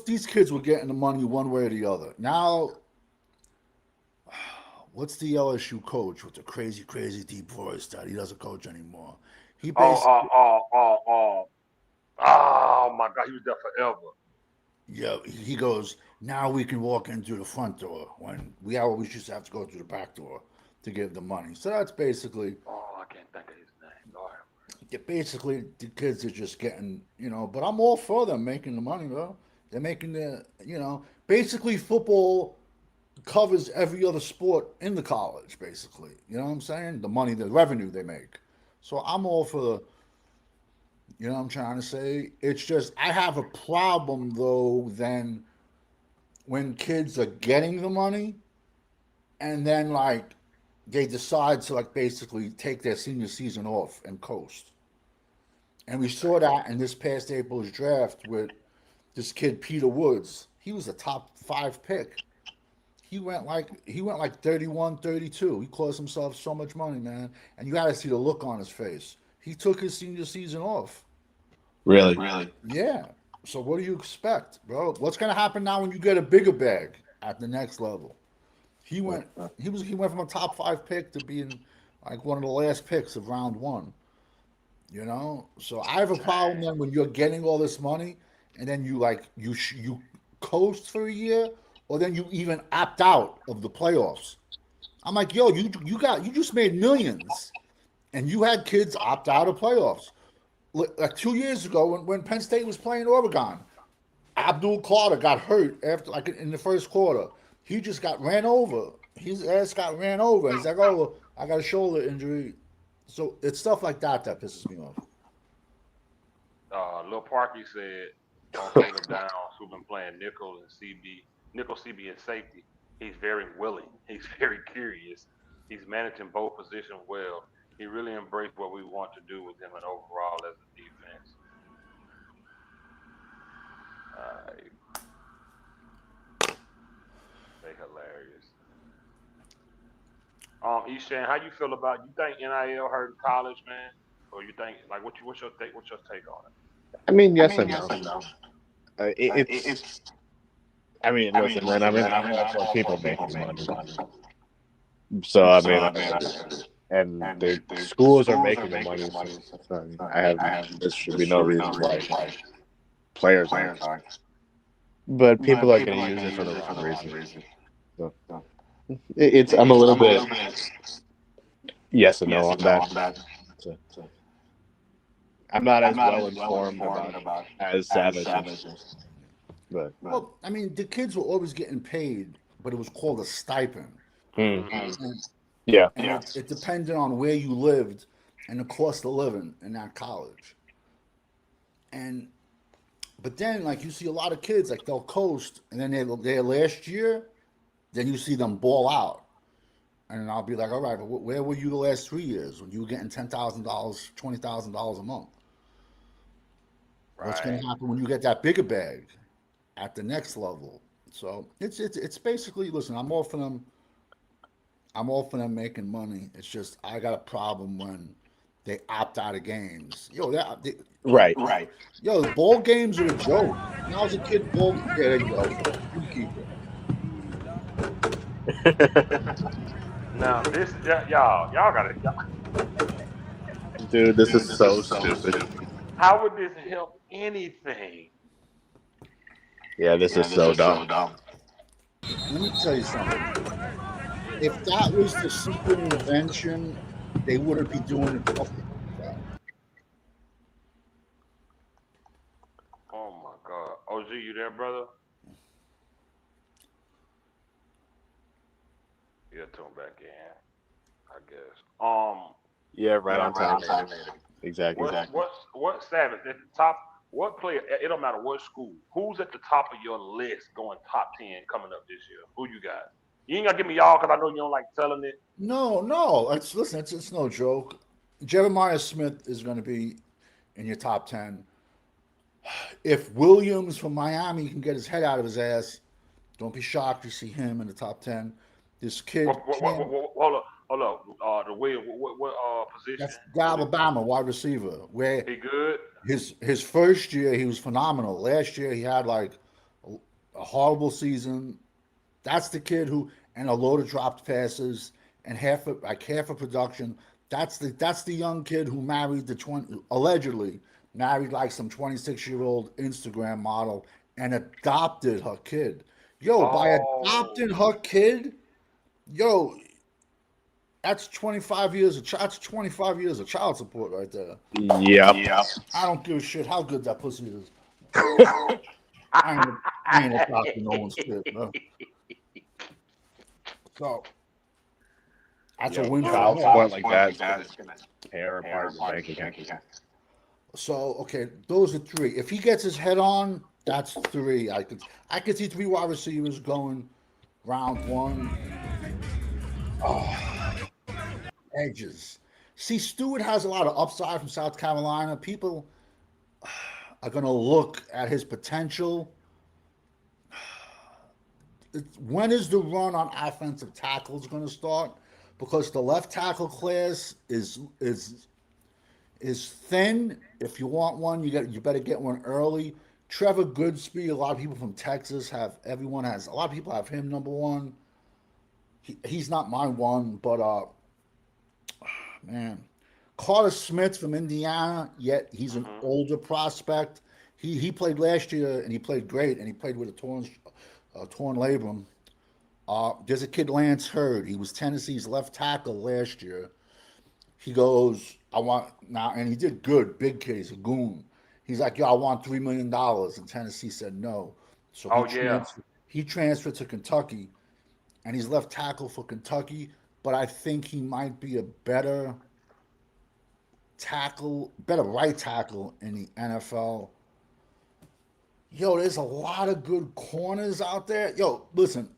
these kids were getting the money one way or the other. Now, what's the LSU coach with the crazy, crazy deep voice that he doesn't coach anymore? He basically, Oh my God, he was there forever. yeah, he goes. Now we can walk in through the front door when we always used to have to go through the back door to give the money. So that's basically. Oh, I can't think of his name. Lord. Yeah, basically the kids are just getting, but I'm all for them making the money, though. They're making basically football covers every other sport in the college, basically. You know what I'm saying? The money, the revenue they make. So I'm all for what I'm trying to say? It's just, I have a problem, though, then when kids are getting the money and then, like, they decide to, like, basically take their senior season off and coast. And we saw that in this past April's draft with this kid Peter Woods. He was a top 5 pick. He went like 31, 32. He cost himself so much money, man. And you got to see the look on his face. He took his senior season off. Really? Yeah. So what do you expect, bro? What's gonna happen now when you get a bigger bag at the next level? He went from a top 5 pick to being like one of the last picks of round 1. So I have a problem then when you're getting all this money and then you coast for a year, or then you even opt out of the playoffs. I'm like, yo, you just made millions, and you had kids opt out of playoffs. Like 2 years ago when Penn State was playing Oregon, Abdul Carter got hurt after in the first quarter. He just got ran over. His ass got ran over. He's like, oh, I got a shoulder injury. So it's stuff like that pisses me off. Lil Parky said, "Don't Caleb Downs, who've been playing nickel, CB, and safety. He's very willing. He's very curious. He's managing both positions well. He really embraced what we want to do with him and overall as a defense." They hilarious. Ishan, how you feel about? You think NIL hurt college, man, or you think what's your take? What's your take on it? I mean, yes and no. It's. I mean, listen, man. I'm in people making money. So I mean, and the schools are making the money. So, there should be no reason why players aren't. But people are going to use it for the wrong reason. So I'm a little bit yes and no on that. So, I'm not as well informed about as Savage. Well, I mean, the kids were always getting paid, but it was called a stipend. Mm. And, Yeah. it depended on where you lived and the cost of living in that college. And but then, like, you see a lot of kids, like, they'll coast, and then they're last year, then you see them ball out. And I'll be like, all right, but where were you the last 3 years when you were getting $10,000, $20,000 a month? What's going to happen when you get that bigger bag at the next level? So it's basically, listen, I'm all for them. I'm all for them making money. It's just I got a problem when they opt out of games. Yo, Right. yo, the ball games are a joke. When I was a kid, yeah, there you go. You keep it. Now this, y'all gotta. Dude, this is so stupid. How would this help anything? Yeah, this is so dumb. Let me tell you something. If that was the secret invention, they wouldn't be doing it. Oh my God, OG, you there, brother? Yeah, tune back in, I guess. Yeah, right on time. Exactly. What Savage at the top? What player? It don't matter what school. Who's at the top of your list going top 10 coming up this year? Who you got? You ain't gotta give me y'all because I know you don't like telling it. No. It's no joke. Jeremiah Smith is going to be in your top 10. If Williams from Miami can get his head out of his ass, don't be shocked to see him in the top 10. This kid. Hold up. The way what position? That's Alabama wide receiver. Where he good? His first year he was phenomenal. Last year he had like a horrible season. That's the kid who and a load of dropped passes and half of production. That's the young kid who married allegedly married like some 26-year-old Instagram model and adopted her kid. By adopting her kid, that's 25 years of child support right there. Yeah. I don't give a shit how good that pussy is. I ain't adopting no one's kid, bro. So that's a win for point like that is gonna tear apart the bank account. So okay, those are three. If he gets his head on, that's three. I could see 3 wide receivers going round 1. Edges. See, Stewart has a lot of upside from South Carolina. People are going to look at his potential. When is the run on offensive tackles going to start? Because the left tackle class is thin. If you want one, you better get one early. Trevor Goodspeed, a lot of people from Texas a lot of people have him number 1. He's not my one, but man, Carter Smith from Indiana. Yet he's an older prospect. He played last year and he played great, and he played with a torn labrum. There's a kid, Lance Hurd. He was Tennessee's left tackle last year. He goes, I want now, and he did good. Big kid, he's a goon. He's like, I want $3 million, and Tennessee said no. So he transferred to Kentucky, and he's left tackle for Kentucky. But I think he might be a better right tackle in the NFL. There's a lot of good corners out there. Listen,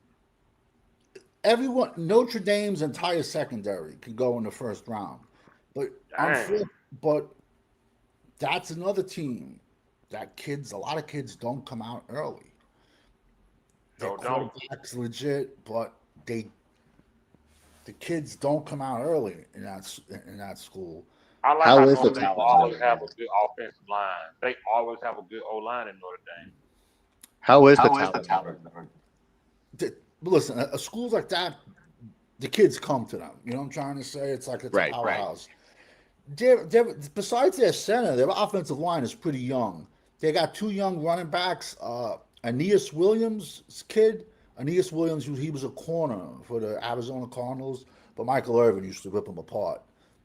Notre Dame's entire secondary can go in the first round, but that's another team that a lot of kids don't come out early. Their quarterback's legit, but the kids don't come out early in that school. I like how Notre Dame always have a good offensive line. They always have a good O-line in Notre Dame. How is the talent? Listen, schools like that, the kids come to them. You know what I'm trying to say? It's like a powerhouse. Besides their center, their offensive line is pretty young. They got 2 young running backs. Aeneas Williams' kid. Aeneas Williams, he was a corner for the Arizona Cardinals, but Michael Irvin used to rip him apart.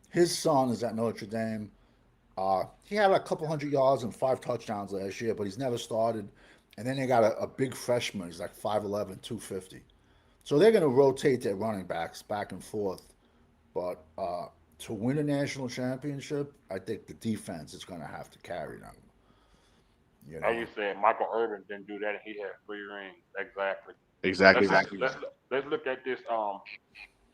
His son is at Notre Dame. He had a couple hundred yards and 5 touchdowns last year, but he's never started. And then they got a big freshman. He's like 5'11", 250. So they're going to rotate their running backs back and forth. But to win a national championship, I think the defense is going to have to carry them. You How know, you said Michael Irvin didn't do that, and he had 3 rings. Exactly. Exactly. Let's look at this.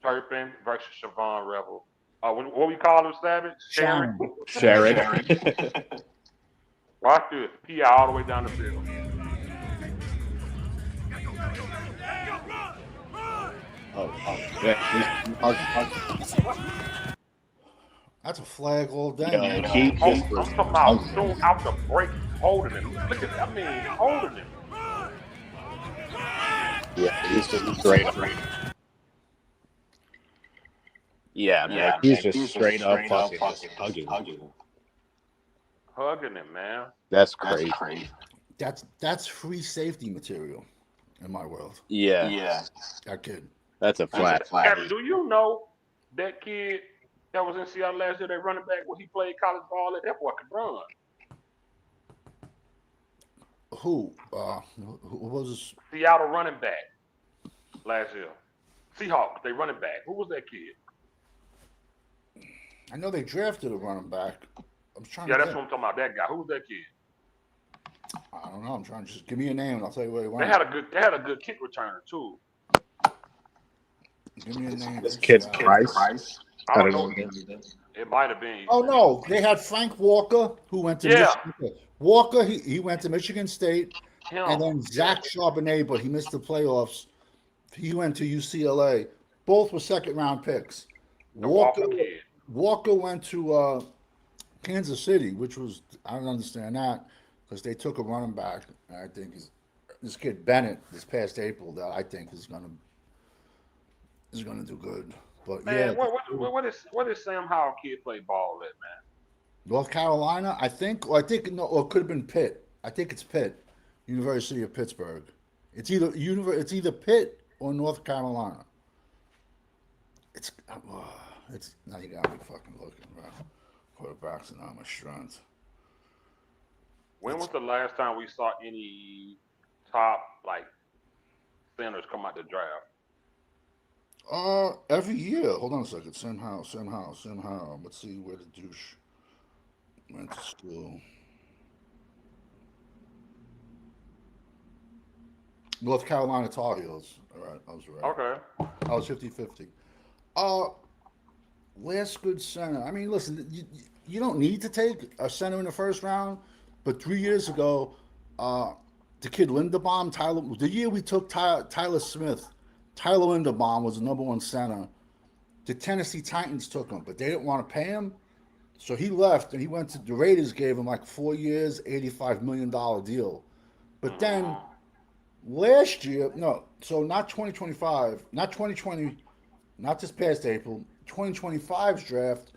Turpin versus Siobhan Rebel. What we call him, Savage? Sharon. Sharon. Sharon. Watch this. P all the way down the field. That's a flag all day. Yeah, man. he I'm talking about soon out the break, holding him. Look at that. I mean, holding him. Yeah, he's just straight up. Yeah, man, he's just straight up fucking hugging. Hugging him, man. That's crazy. That's free safety material in my world. Yeah, That kid. that's a flat. Gabby, do you know that kid that was in Seattle last year, that running back, when he played college ball, that boy could run. Who was Seattle running back last year. Seahawks, they running back. Who was that kid? I know they drafted a running back. I'm trying Yeah, to that's think. what I'm talking about. That guy. Who was that kid? I don't know. I'm trying to just give me a name and I'll tell you where he went. They had a good kick returner too. Give me a name. This kid's Price. I don't know. It might have been. Oh no, they had Frank Walker who went to Michigan. Walker, he went to Michigan State, and then Zach Charbonnet, but he missed the playoffs. He went to UCLA. Both were second-round picks. Walker went to Kansas City, which was, I don't understand that, because they took a running back. And I think this kid Bennett this past April that I think is gonna do good. But Man, yeah, what is Sam Howell kid play ball at, man? North Carolina, I think no, or it could have been Pitt. I think it's Pitt, University of Pittsburgh. It's either Pitt or North Carolina. It's now you gotta be fucking looking, bro. Quarterbacks are not my strength. When was the last time we saw any top centers come out the draft? Every year. Hold on a second. Sam Howell. Let's see where the douche went to school. North Carolina Tar Heels. All right, I was right. Okay. I was 50-50. Last good center. I mean, listen, you don't need to take a center in the first round, but 3 years ago, the kid Linderbaum, the year we took Tyler Smith, Tyler Linderbaum was the number one center. The Tennessee Titans took him, but they didn't want to pay him. So he left, and he went to the Raiders, gave him like 4 years, $85 million deal. But then last year, so not 2025, not 2020, not this past April, 2025's draft,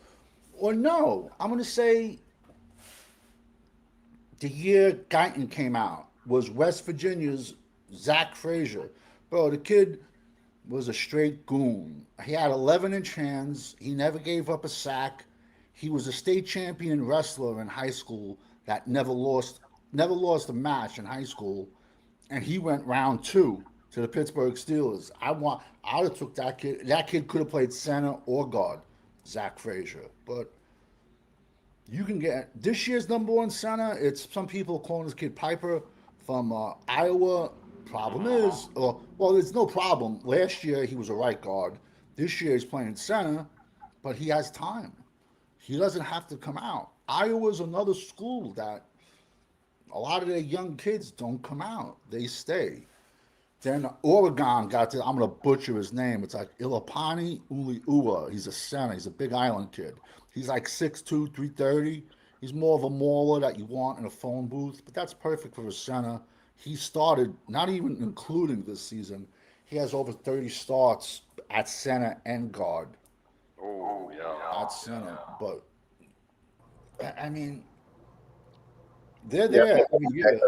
or no, I'm going to say the year Guyton came out was West Virginia's Zach Frazier. Bro, the kid was a straight goon. He had 11-inch hands. He never gave up a sack. He was a state champion wrestler in high school that never lost a match in high school. And he went round 2 to the Pittsburgh Steelers. I would have took that kid. That kid could have played center or guard, Zach Frazier. But you can get this year's number one center. It's some people calling this kid Piper from Iowa. Problem is, well, there's no problem. Last year he was a right guard. This year he's playing center, but he has time. He doesn't have to come out. Iowa's another school that a lot of their young kids don't come out. They stay. Then Oregon got to, I'm going to butcher his name. It's like Ilapani Uliua. He's a center. He's a big island kid. He's like 6'2", 330. He's more of a mauler that you want in a phone booth, but that's perfect for a center. He started, not even including this season, he has over 30 starts at center and guard. Oh, yeah. At center. But, I mean, they're there every year.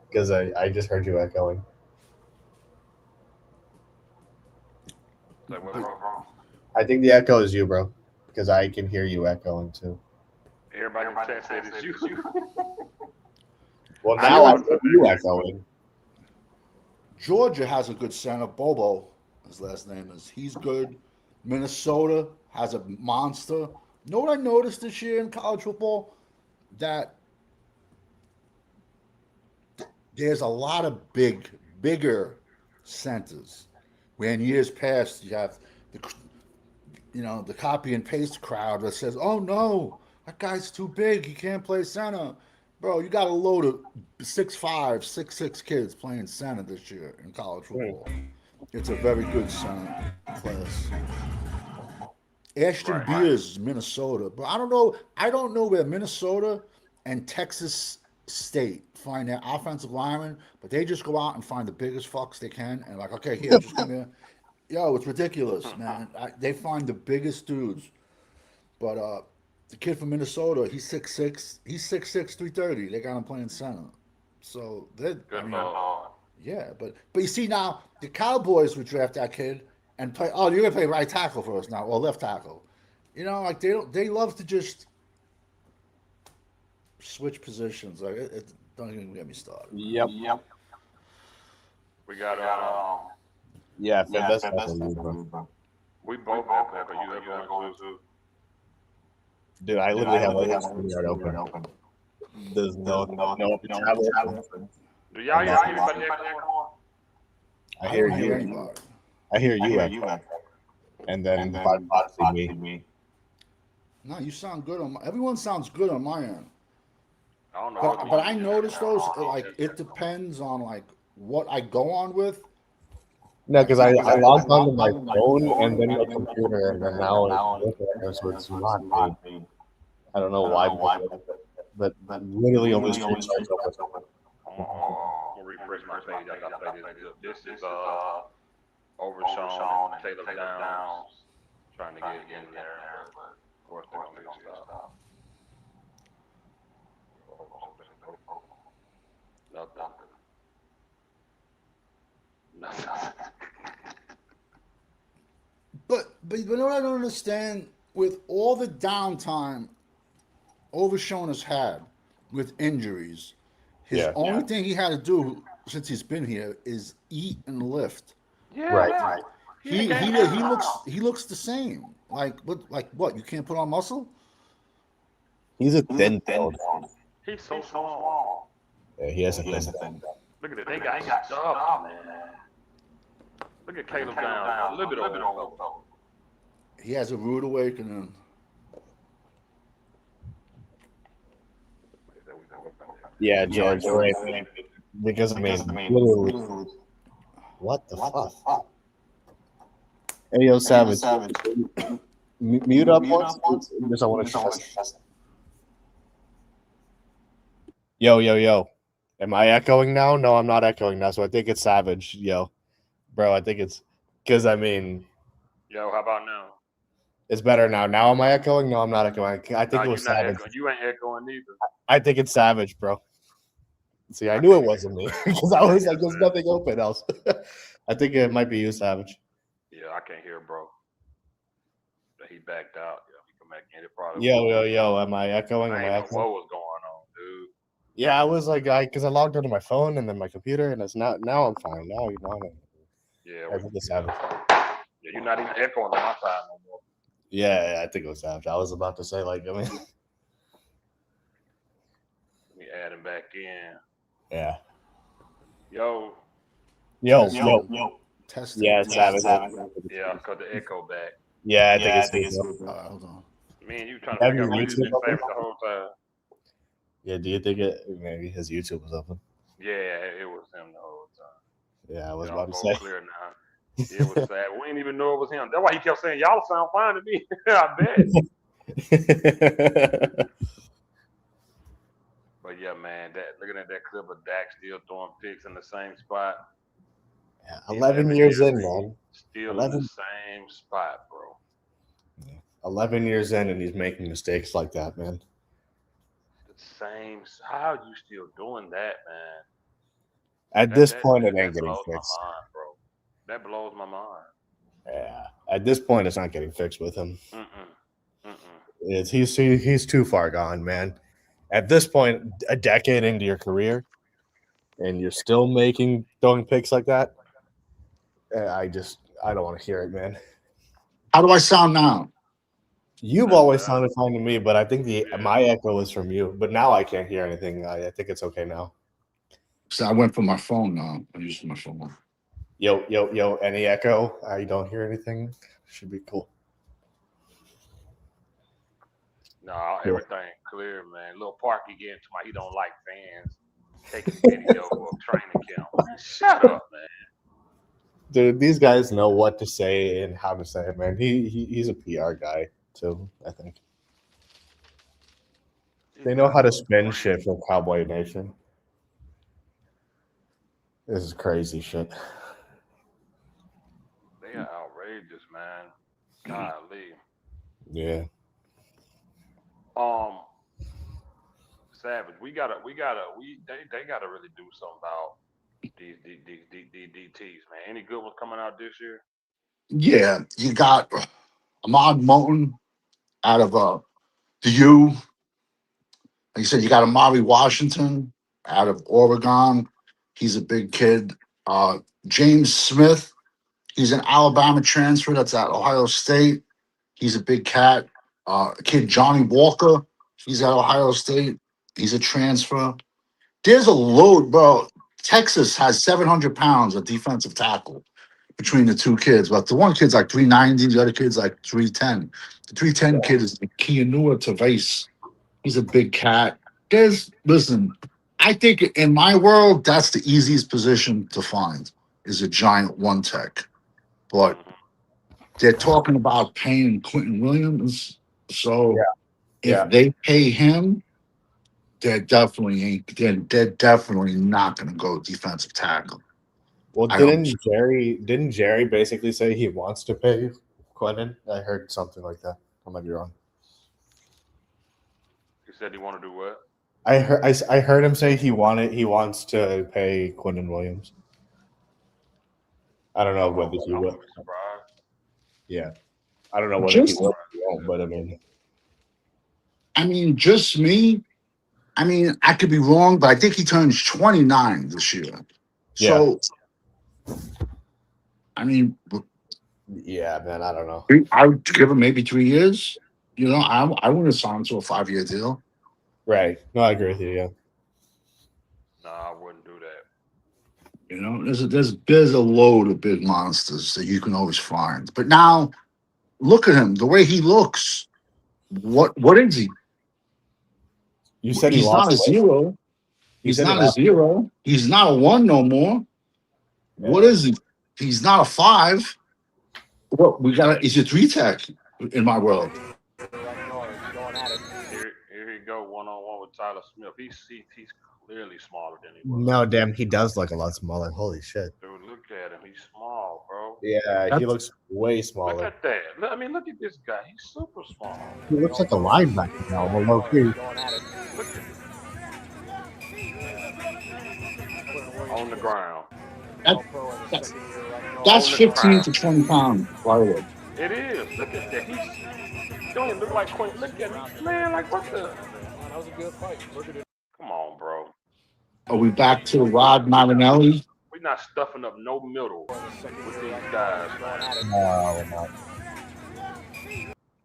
Because I just heard you echoing. I think the echo is you, bro. Because I can hear you echoing too. Everybody in the chat said it's you. Well, I now know- I hear you echoing. Georgia has a good center. Bobo, his last name is. He's good. Minnesota has a monster. Know what I noticed this year in college football? That there's a lot of bigger centers. Where in years past you have the copy and paste crowd that says, "Oh no, that guy's too big. He can't play center." Bro, you got a load of 6'5", 6'6" kids playing center this year in college football. It's a very good center class. Ashton Beers is Minnesota, but I don't know. I don't know where Minnesota and Texas State find their offensive linemen, but they just go out and find the biggest fucks they can, and like, okay, here, just come here. Yo, it's ridiculous, man. They find the biggest dudes, but the kid from Minnesota, he's 6'6", he's 6'6", 330. They got him playing center, so they're yeah, but you see now the Cowboys would draft that kid and play. Oh, you're gonna play right tackle for us now, or left tackle. Like they love to just switch positions. Like don't even get me started. Yep. We got Yeah, that's definitely bro. we both got Pepper. You have going to. Dude, I literally have like a yard open. There's no travel. Do y'all hear anybody echoing? I hear don't you. anybody. I hear you. And then possibly me. No, you sound good everyone sounds good on my end. I don't know. But I noticed those like it depends on like what I go on with. No, because I logged onto my phone and then my computer, and then now so it's not me. I don't know why, but literally only stream starts open. I'll refresh my page. I gotta play this. This is Overshawn and Taylor Downs trying to get in there, but of course they're gonna make a stop. Nothing. But you know what I don't understand with all the downtime Overshawn has had with injuries. His only thing he had to do since he's been here is eat and lift. Yeah, Right. He looks the same. Like what? You can't put on muscle? He's a thin build. He's so small. Yeah, he has a thin build. Look at it. They got stuff, man. Look at Caleb Downs. A little bit over. He has a rude awakening. Yeah, George. Because I mean, literally, what the fuck? Hey, yo, Savage. Mute up once. Just I want to test. Yo. Am I echoing now? No, I'm not echoing now. So I think it's Savage. Yo, bro, I think it's because I mean, Yo, how about now? it's better now. Now am I echoing? No, I'm not echoing. I think it was you're not Savage. echoing. You ain't echoing either. I think it's Savage, bro. See, I knew it wasn't me because I was like, there's nothing open else. I think it might be you, Savage. Yeah, I can't hear, bro. He backed out. Yeah, he come back in. It probably. Yo. Am I echoing? I Am I ain't know echoing? what was going on, dude. Yeah, I was like, because I logged onto my phone and then my computer, and it's not. Now I'm fine. Now you know. Yeah, I think it's Savage. yeah, you're not even echoing on my side no more. Yeah, I think it was Savage. I was about to say, like, I mean, Let me add him back in. yeah. Yo. Testing. Yeah, it's Savage. Yeah, cause the echo back. Yeah, I think it's Hold on. Man, you trying to figure out what you been saying the whole time. Yeah, do you think it? Maybe his YouTube was open. Yeah, it was him the whole time. Yeah, I was Y'all about to both say. clear now. It was sad. We didn't even know it was him. That's why he kept saying, "Y'all sound fine to me." I bet. But yeah, man, looking at that clip of Dak still throwing picks in the same spot. Yeah, 11 years in, man. Still 11. In the same spot, bro. 11 years in, and he's making mistakes like that, man. The same. How are you still doing that, man? At this point, it ain't getting fixed. Mind, bro. That blows my mind. Yeah. At this point, it's not getting fixed with him. He's too far gone, man. At this point, a decade into your career, and you're still throwing picks like that, I don't want to hear it, man. How do I sound now? You've always sounded fine to me, but I think my echo is from you. But now I can't hear anything. I think it's okay now. So I went for my phone now. I'm using my phone. Yo, any echo? I don't hear anything. Should be cool. No, everything clear, man. Little Parky getting to he don't like fans taking video of training camp. Shut up, man. Dude, these guys know what to say and how to say it, man. He's a PR guy too, I think. They know how to spin shit for Cowboy Nation. This is crazy shit. They are outrageous, man. Golly. Yeah. Savage. They gotta really do something about these DTs, man. Any good ones coming out this year? Yeah, you got Ahmad Moten out of the U. Like you said, you got Amari Washington out of Oregon. He's a big kid. James Smith, he's an Alabama transfer that's at Ohio State. He's a big cat. Kid Johnny Walker, he's at Ohio State. He's a transfer. There's a load, bro. Texas has 700 pounds of defensive tackle between the two kids. But the one kid's like 390, the other kid's like 310. The 310 kid is Kianua Tavase. He's a big cat. Listen, I think in my world, that's the easiest position to find is a giant one tech. But they're talking about paying Quentin Williams. So if they pay him, they're definitely not going to go defensive tackle. Well, didn't Jerry basically say he wants to pay Quentin? I heard something like that. I might be wrong. He said he want to do what? I heard him say he wants to pay Quentin Williams. I don't know whether he will. Yeah, I don't know whether he will, but I mean, just me. I mean, I could be wrong, but I think he turns 29 this year. So, I mean, yeah, man, I don't know. I would give him maybe 3 years. You know, I wouldn't sign to a 5-year deal. Right. No, I agree with you. Yeah. No, I wouldn't do that. You know, there's a load of big monsters that you can always find. But now, look at him, the way he looks. What is he? You said he's not a zero. He's not a zero. He's not a 1 no more. Yeah. What is he? He's not a 5. What we got? He's a 3 tech in my world. Here he go 1-on-1 with Tyler Smith. He's clearly smaller than he was. No, damn, he does look a lot smaller. Holy shit. Dude, look at him. He's small, bro. Yeah, he looks way smaller. Look at that. Look at this guy. He's super small. He looks like a linebacker now. Low key. On the ground. That's 15 to 20 pounds, by the way. It is. Look at that. He don't even look like Quentin. Look at him. Man, like what the? That was a good fight. Look at it. Come on, bro. Are we back to Rod Marinelli? We're not stuffing up no middle with these guys, man. No, we're not.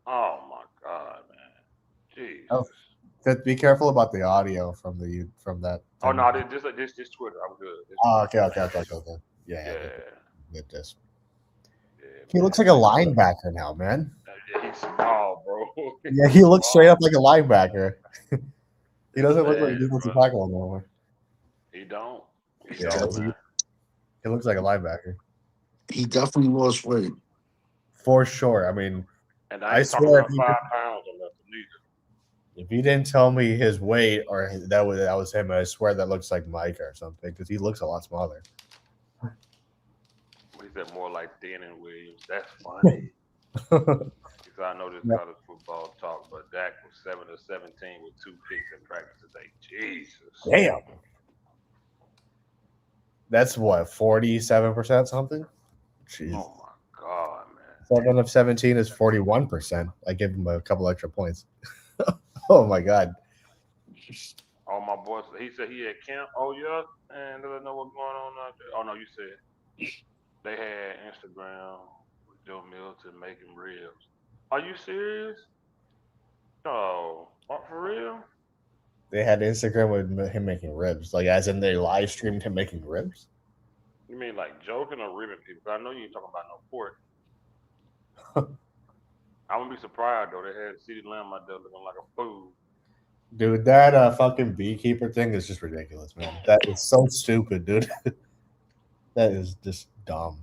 Oh my God, man. Jeez. Oh, be careful about the audio from that. Oh no, this Twitter. I'm good. Okay. Yeah. Get this. Yeah, he looks like a linebacker now, man. Yeah, he's small, bro. Yeah, he looks straight up like a linebacker. He doesn't look like a defensive tackle anymore. He don't. He looks like a linebacker. He definitely lost weight. For sure. I mean, and I swear, 5 pounds or nothing either. If you didn't tell me his weight or that was him, I swear that looks like Mike or something because he looks a lot smaller. He said more like Dannon Williams. That's funny. Because I know this college football talk, but Dak was 7 of 17 with 2 picks in practice today. Jesus. Damn. That's what, 47% something? Jeez. Oh my God, man. 7 of 17 is 41%. I give him a couple extra points. Oh my God. All my boys. He said he at camp. Oh yeah, and let us know what's going on out there. Oh no, you said they had Instagram with Joe Milton making ribs. Are you serious? Oh, what, for real? They had Instagram with him making ribs, like as in they live streamed him making ribs. You mean like joking or ribbing people? 'Cause I know you ain't talking about no pork. I wouldn't be surprised though. They had CeeDee Lamb out there looking like a fool. Dude, that fucking beekeeper thing is just ridiculous, man. That is so stupid, dude. That is just dumb.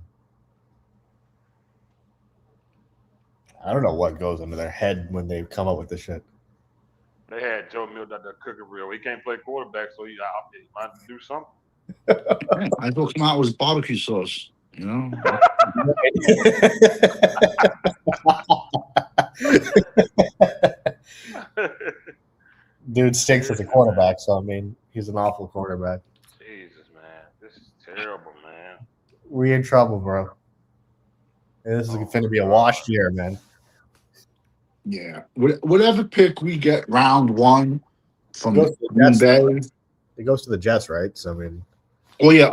I don't know what goes into their head when they come up with this shit. They had Joe Milton out there cooking real. He can't play quarterback, so he might do something. I thought come out with barbecue sauce. You know. Dude stinks as a quarterback, so I mean, he's an awful quarterback. Jesus, man, this is terrible, man. We in trouble, bro. This is going to be a washed year, man. Yeah. Whatever pick we get round one from Goes to the Green Jets. Bay. It goes to the Jets, right? So I mean, Oh yeah,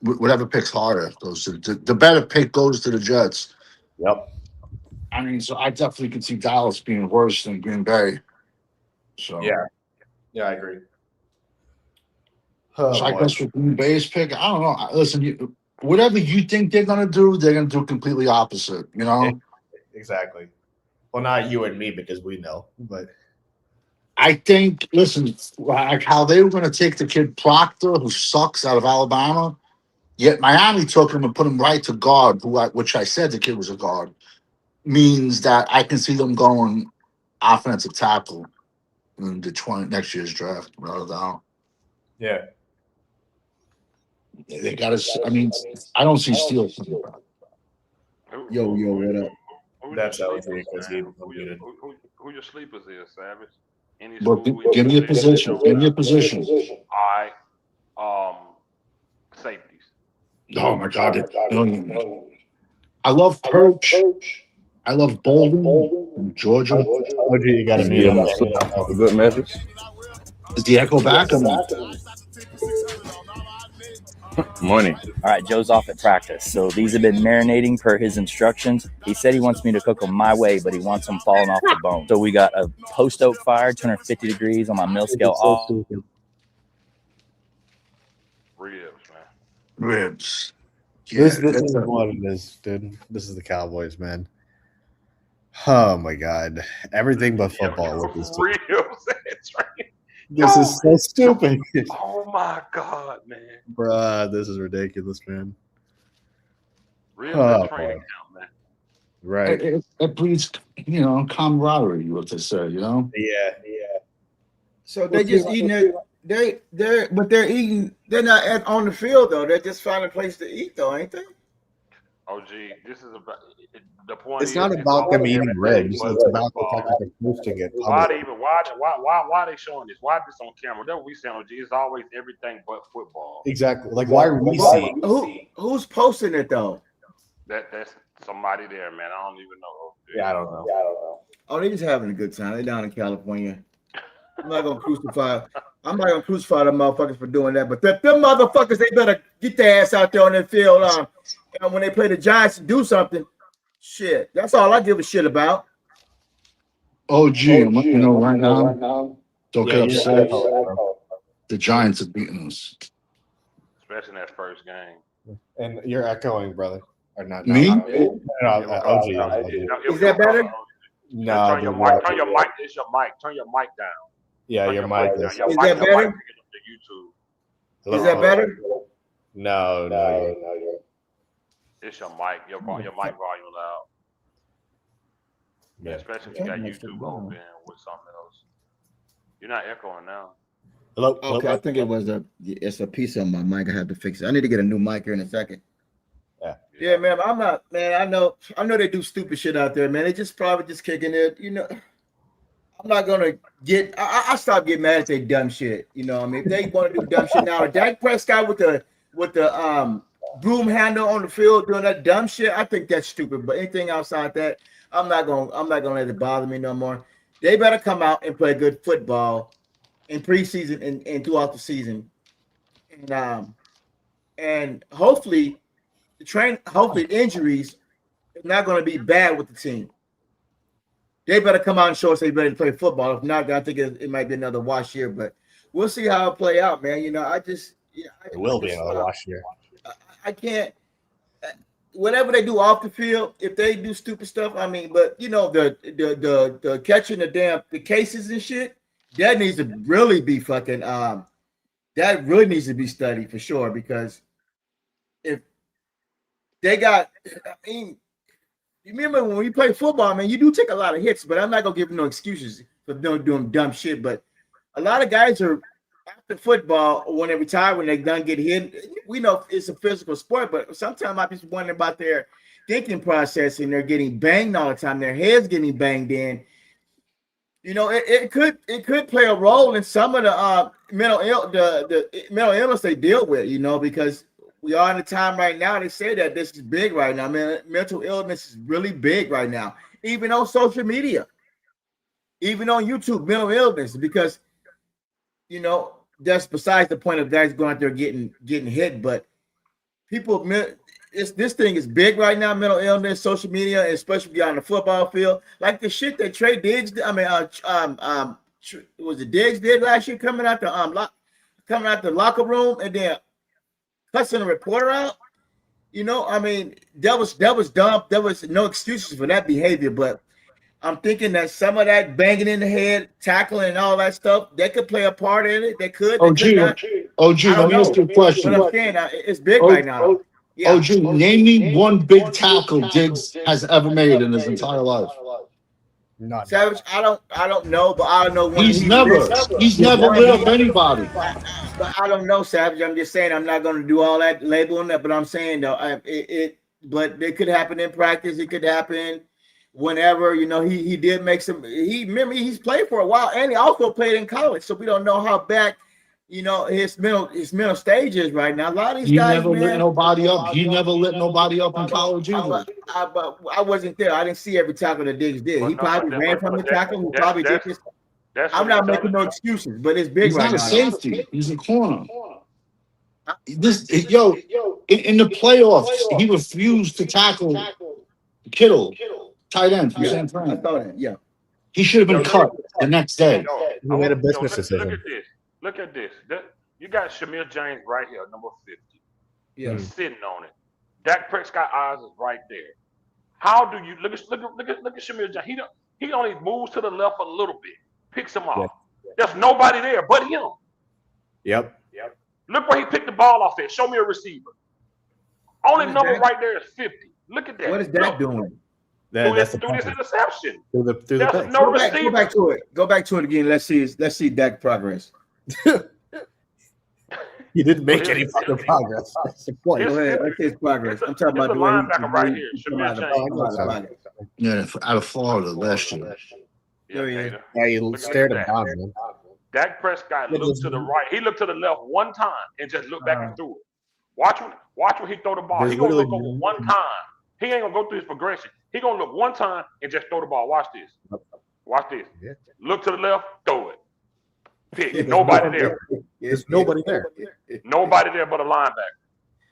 whatever picks harder goes to the better pick goes to the Jets. yep. I mean, so I definitely could see Dallas being worse than Green Bay. So Yeah, I agree. so I guess for Green Bay's pick, I don't know. Listen, whatever you think they're gonna do completely opposite. You know. Exactly. Well, not you and me because we know, but I think, listen, like how they were going to take the kid Proctor, who sucks, out of Alabama, yet Miami took him and put him right to guard, which I said the kid was a guard, means that I can see them going offensive tackle in the next year's draft, without a doubt. yeah. They got to. I mean, I don't see Steele. Yo, what up? Who That's your LG sleepers, because man? he Who your sleepers is, Savage? Any But school? give me a position. Give me a position. All right. Safeties. Oh my God! I love Perch. I love Bolden from Georgia. OG, you got to meet him. A good message. Is the echo back or not? Morning. All right, Joe's off at practice. So these have been marinating per his instructions. He said he wants me to cook them my way, but he wants them falling off the bone. So we got a post oak fire, 250 degrees on my mill scale off. Ribs, man. Ribs. This is what it is, dude. This is the Cowboys, man. Oh my God, everything but football with this team. Ribs. That's right. This is so stupid, Oh my God, man. bruh. This is ridiculous, man. Ribs Oh, at training boy. camp, man. Right? It breeds, camaraderie. What they say, Yeah. So they just eating it. They're eating. They're not on the field though. They're just finding a place to eat though, ain't they? Oh, gee, this is about the point. It's not about them eating ribs. It's about the fact that they're posting it. Why they showing this? Why this on camera? That's what we saying. It's always everything but football. Exactly. Like, why are we seeing? Who's posting it though? That's somebody there, man. I don't even know. Yeah, I don't know. Oh, they just having a good time. They down in California. I'm not gonna crucify them motherfuckers for doing that. But them motherfuckers, they better get their ass out there on that field. And when they play the Giants to do something, shit. That's all I give a shit about. I'm letting you know right now. Don't get upset. bro. The Giants are beating us. Especially in that first game. And you're echoing, brother. Or not? Me? No, OG. Is that better? No, Turn your dude, mic. Turn your mic. It's your mic. Turn your mic down. yeah, Turn your mic is. down. Your Is mic- that your better? mic picking up the YouTube. Is that better? No. It's your mic. Your mic volume loud. Yeah. Especially if you got YouTube open with something else. You're not echoing now. Hello. Okay, I think it's a piece of my mic. I have to fix it. I need to get a new mic here in a second. Yeah, man. I'm not, man. I know they do stupid shit out there, man. They just probably just kicking it. I'm not gonna get. I stop getting mad at they dumb shit. You know, what I mean, if they want to do dumb shit now, Dak Prescott with the broom handle on the field doing that dumb shit, I think that's stupid. But anything outside that, I'm not gonna let it bother me no more. they better come out and play good football in preseason and throughout the season. And hopefully the injuries are not going to be bad with the team. They better come out and show us they ready to play football. If not, I think it might be another wash year, but we'll see how it play out, man. It will be another wash year. I can't. Whatever they do off the field, if they do stupid stuff, I mean, but the catching the cases and shit, that needs to really be fucking that really needs to be studied for sure, because if they got, I mean, you remember when we play football, man, you do take a lot of hits, but I'm not gonna give them no excuses for doing dumb shit. But a lot of guys are after football when they retire, when they done get hit. We know it's a physical sport, but sometimes I be wondering about their thinking process, and they're getting banged all the time. Their heads getting banged in. It could play a role in some of the mental illness they deal with. Because we are in a time right now. They say that this is big right now. Man, mental illness is really big right now. Even on social media, even on YouTube, mental illness, because that's besides the point of guys going out there getting hit. But people, this thing is big right now. Mental illness, social media, especially on the football field, like the shit that Trey Diggs. Was it Diggs did last year, coming out the locker room and then cussing the reporter out? That was dumb. There was no excuses for that behavior. But I'm thinking that some of that banging in the head, tackling, and all that stuff, they could play a part in it. They could. OG, let me ask you a question. But I'm saying it's big right now. Yeah. OG, name me one big tackle Diggs has ever made in his entire life. None. Savage, I don't know, but I don't know when He's never lit up anybody. But I don't know, Savage. I'm just saying I'm not going to do all that labeling that. But I'm saying though, but it could happen in practice. It could happen whenever. He did make some. He's played for a while, and he also played in college. So we don't know how bad his mental stage is right now. A lot of these guys, never lit nobody up. He never lit nobody up in college either. But I wasn't there. I didn't see every tackle that Diggs did. He probably ran from the tackle. He probably did this. I'm not making no excuses, but it's big right now. He's not a safety. He's a corner. In the playoffs, he refused to tackle Kittle, tight end from San Fran. Yeah. He should have been cut the next day. He made a business decision. Look at this. You got Shamir James right here, number 50. Yeah. He's sitting on it. Dak Prescott eyes is right there. How do you look at Shamir James? He only moves to the left a little bit, picks him off. Yeah. There's nobody there but him. Yep. Look where he picked the ball off at. Show me a receiver. Only number right there is 50. Look at that. What is that doing? Through this interception. Through the no go back to it. Go back to it again. Let's see Dak progress. He didn't make any fucking progress. That's the point. Go ahead. Let's see his progress. I'm talking about the linebacker right here. Shamir James. Yeah, out of Florida last year. Yeah, he stared him down, man. Dak Prescott looked to the right. He looked to the left one time and just looked back and threw it. Watch when he throw the ball. He's gonna look over one time. He ain't gonna go through his progression. He gonna look one time and just throw the ball. Watch this. Look to the left, throw it. Pick. Nobody there. There's nobody there. Nobody there but a linebacker.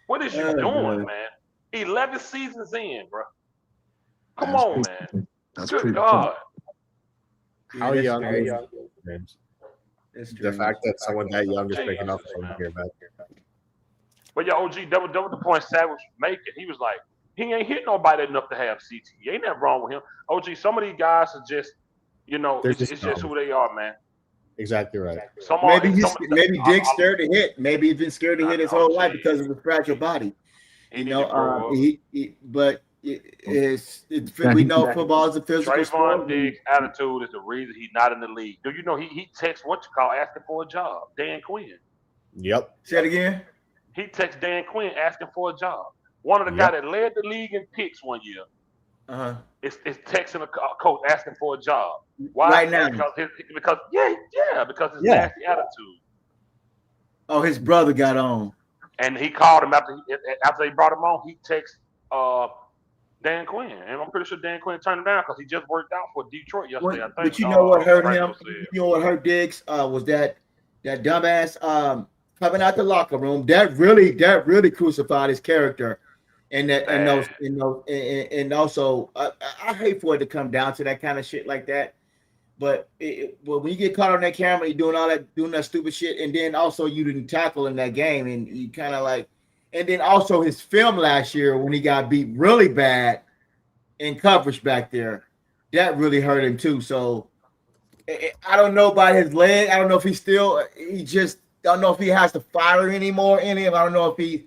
What is you doing, man? 11 seasons in, bro. Come on, man. That's good God. How young are you? The fact that someone that young is picking up here, man. But yeah, OG, that was the point Savage was making. He was like, he ain't hit nobody enough to have CT. Ain't nothing wrong with him. OG, some of these guys are just, it's just who they are, man. Exactly right. Maybe Diggs scared to hit. Maybe he's been scared to hit his whole life because of his fragile body. We know football is a physical sport. Trayvon Diggs' attitude is the reason he's not in the league. Do you know he texts asking for a job? Dan Quinn. Yep. Say it again. He texts Dan Quinn asking for a job. One of the guys that led the league in picks one year. It's texting a coach asking for a job. Why? Right now. Because his nasty attitude. Oh, his brother got on. And he called him after they brought him on. He texted Dan Quinn, and I'm pretty sure Dan Quinn turned him down because he just worked out for Detroit yesterday. I think. But you know what hurt Franco him? said. You know what hurt Diggs was that dumbass coming out the locker room. That really crucified his character. And that and also I hate for it to come down to that kind of shit like that. But when you get caught on that camera, you doing that stupid shit, and then also you didn't tackle in that game, and you kind of like, and then also his film last year when he got beat really bad in coverage back there, that really hurt him too. So I don't know about his leg. I don't know if he just don't know if he has the fire anymore in him. I don't know if he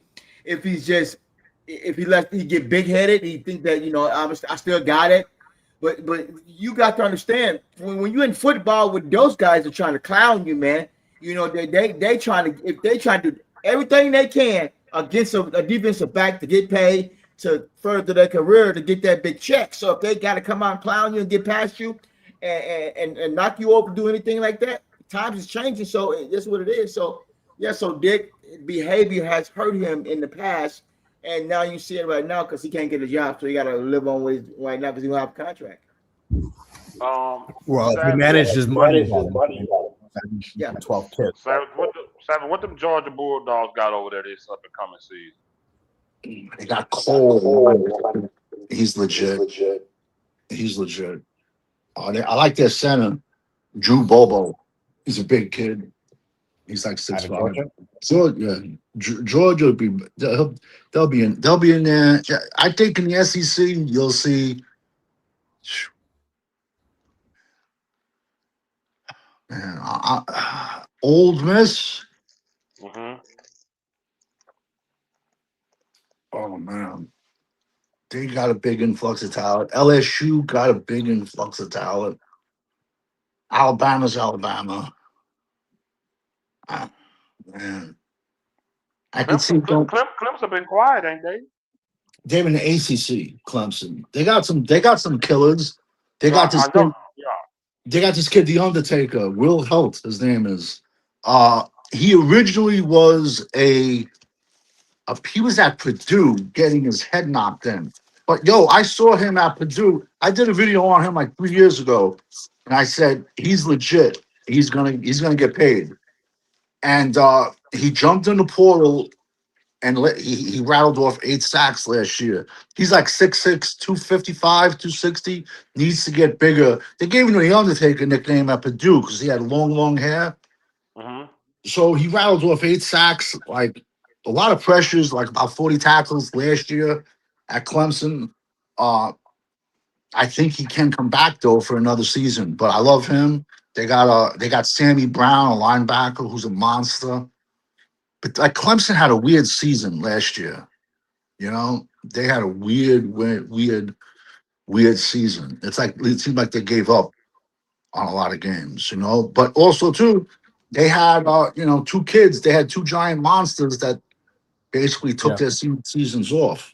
get big headed. He think that I still got it. But you got to understand when you're in football with those guys are trying to clown you, man. They trying to do everything they can against a defensive back to get paid to further their career to get that big check. So if they got to come out and clown you and get past you and knock you over, do anything like that, times is changing. So that's what it is. So yeah, so Dick behavior has hurt him in the past. And now you see it right now because he can't get a job, so he got to live on with right now because he don't have a contract. Well, he managed his money. Yeah, 12 kids. What them Georgia Bulldogs got over there this up and coming season? They got Cole. He's legit. He's legit. I like their center, Drew Bobo. He's a big kid. He's like 6'5". Georgia will be they'll be in there. I think in the SEC you'll see. Man, Old Miss. Mm-hmm. Oh man, they got a big influx of talent. LSU got a big influx of talent. Alabama's Alabama. Man, I can see Clemson been quiet, ain't they? They're in the ACC. Clemson. They got some killers. They got this kid. They got this kid, The Undertaker. Will Helt, his name is. He originally was he was at Purdue getting his head knocked in. But I saw him at Purdue. I did a video on him like 3 years ago, and I said he's legit. He's gonna get paid. And he jumped in the portal and he rattled off 8 sacks last year. He's like 6'6", 255, 260. Needs to get bigger. They gave him The Undertaker nickname at Purdue because he had long hair. Mm-hmm. So he rattled off 8 sacks, like a lot of pressures, like about 40 tackles last year at Clemson. I think he can come back though for another season. But I love him. They got Sammy Brown, a linebacker who's a monster. But like Clemson had a weird season last year. They had a weird season. It seemed like they gave up on a lot of games, But also too, they had 2 kids. They had 2 giant monsters that basically took their seasons off.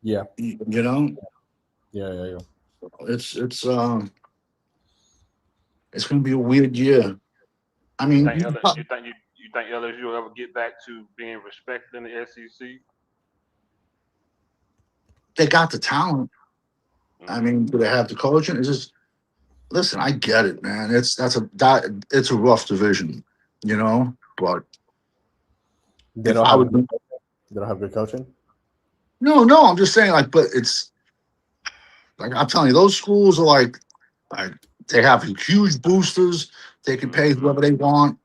Yeah. Yeah. It's going to be a weird year. I mean, you think LSU will ever get back to being respected in the SEC? They got the talent. I mean, do they have the coaching? It's just listen. I get it, man. It's a rough division, But they don't have good coaching. No. I'm just saying, but it's like I'm telling you, those schools are like they have huge boosters. They can pay whoever they want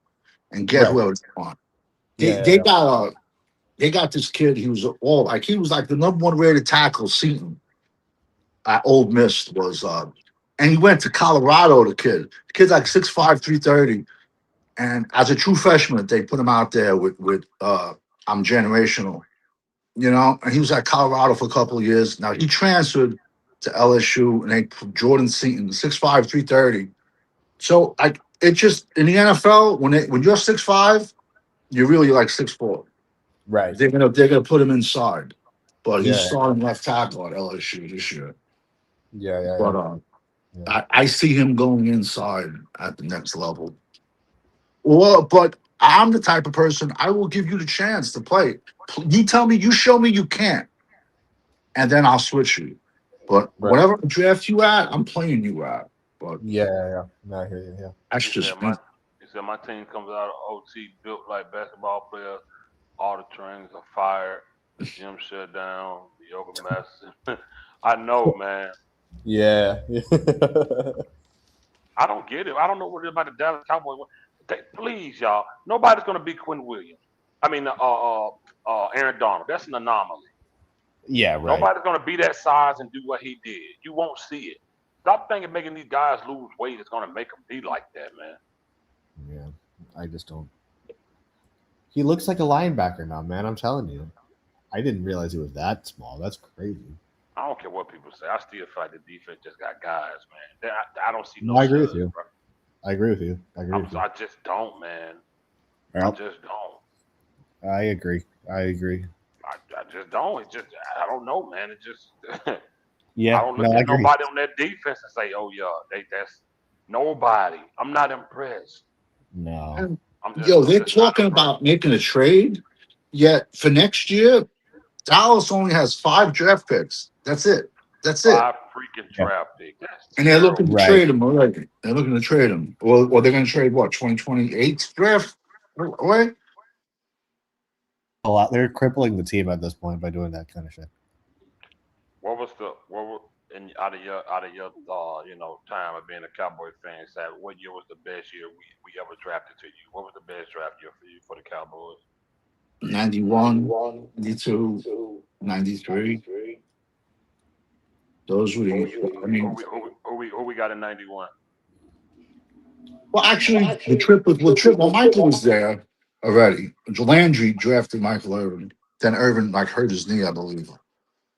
and get whoever they want. They got this kid. He was he was like the #1 rated tackle, Seton. At Ole Miss was, and he went to Colorado. The kid's like 6'5", 330, and as a true freshman, they put him out there with I'm generational, and he was at Colorado for a couple of years. Now he transferred to LSU, and they put Jordan Seton, 6'5", 330. So it just in the NFL when you're 6'5", you're really like 6'4". Right. They're gonna put him inside, but he's starting left tackle at LSU this year. Yeah. But I see him going inside at the next level. But I'm the type of person I will give you the chance to play. You tell me, you show me you can't. and then I'll switch you. But Right. whatever draft you at, I'm playing you at. But Yeah. No, I hear you. Yeah. that's He just said my team comes out of OT built like basketball players. All the trainers are fired. The gym shut down. The yoga masters. I know, man. Yeah. I don't get it. I don't know what it is about the Dallas Cowboys. Please, y'all. Nobody's gonna be Quinn Williams. I mean, Aaron Donald. That's an anomaly. Yeah. Right. Nobody's gonna be that size and do what he did. You won't see it. Stop thinking making these guys lose weight is gonna make them be like that, man. Yeah. I just don't. He looks like a linebacker now, man. I'm telling you. I didn't realize he was that small. That's crazy. I don't care what people say. I still feel like the defense just got guys, man. I don't see no. No, I agree with studs, you. bro. I agree with you. I agree with you. I just don't, man. I Yep. just don't. I agree. I just don't. It just I don't know, man. It just Yeah. I don't No, look I at agree. nobody on that defense and say, oh yeah, that's nobody. I'm not impressed. No. they're talking about making a trade. Yet for next year, Dallas only has 5 draft picks. That's it. 5 freaking draft picks. That's And they're looking to Right. trade him already. They're looking to trade him. Or they're going to trade what? 2028 draft away. A lot. They're crippling the team at this point by doing that kind of shit. What was out of your time of being a Cowboy fan? Said what year was the best year we ever drafted to you? What was the best draft year for you for the Cowboys? 91, 92, 93. Those were the. I mean, Who we got in 91? well, actually, the trip with well, Michael was there already. Landry drafted Michael Irvin. Then Irvin hurt his knee, I believe.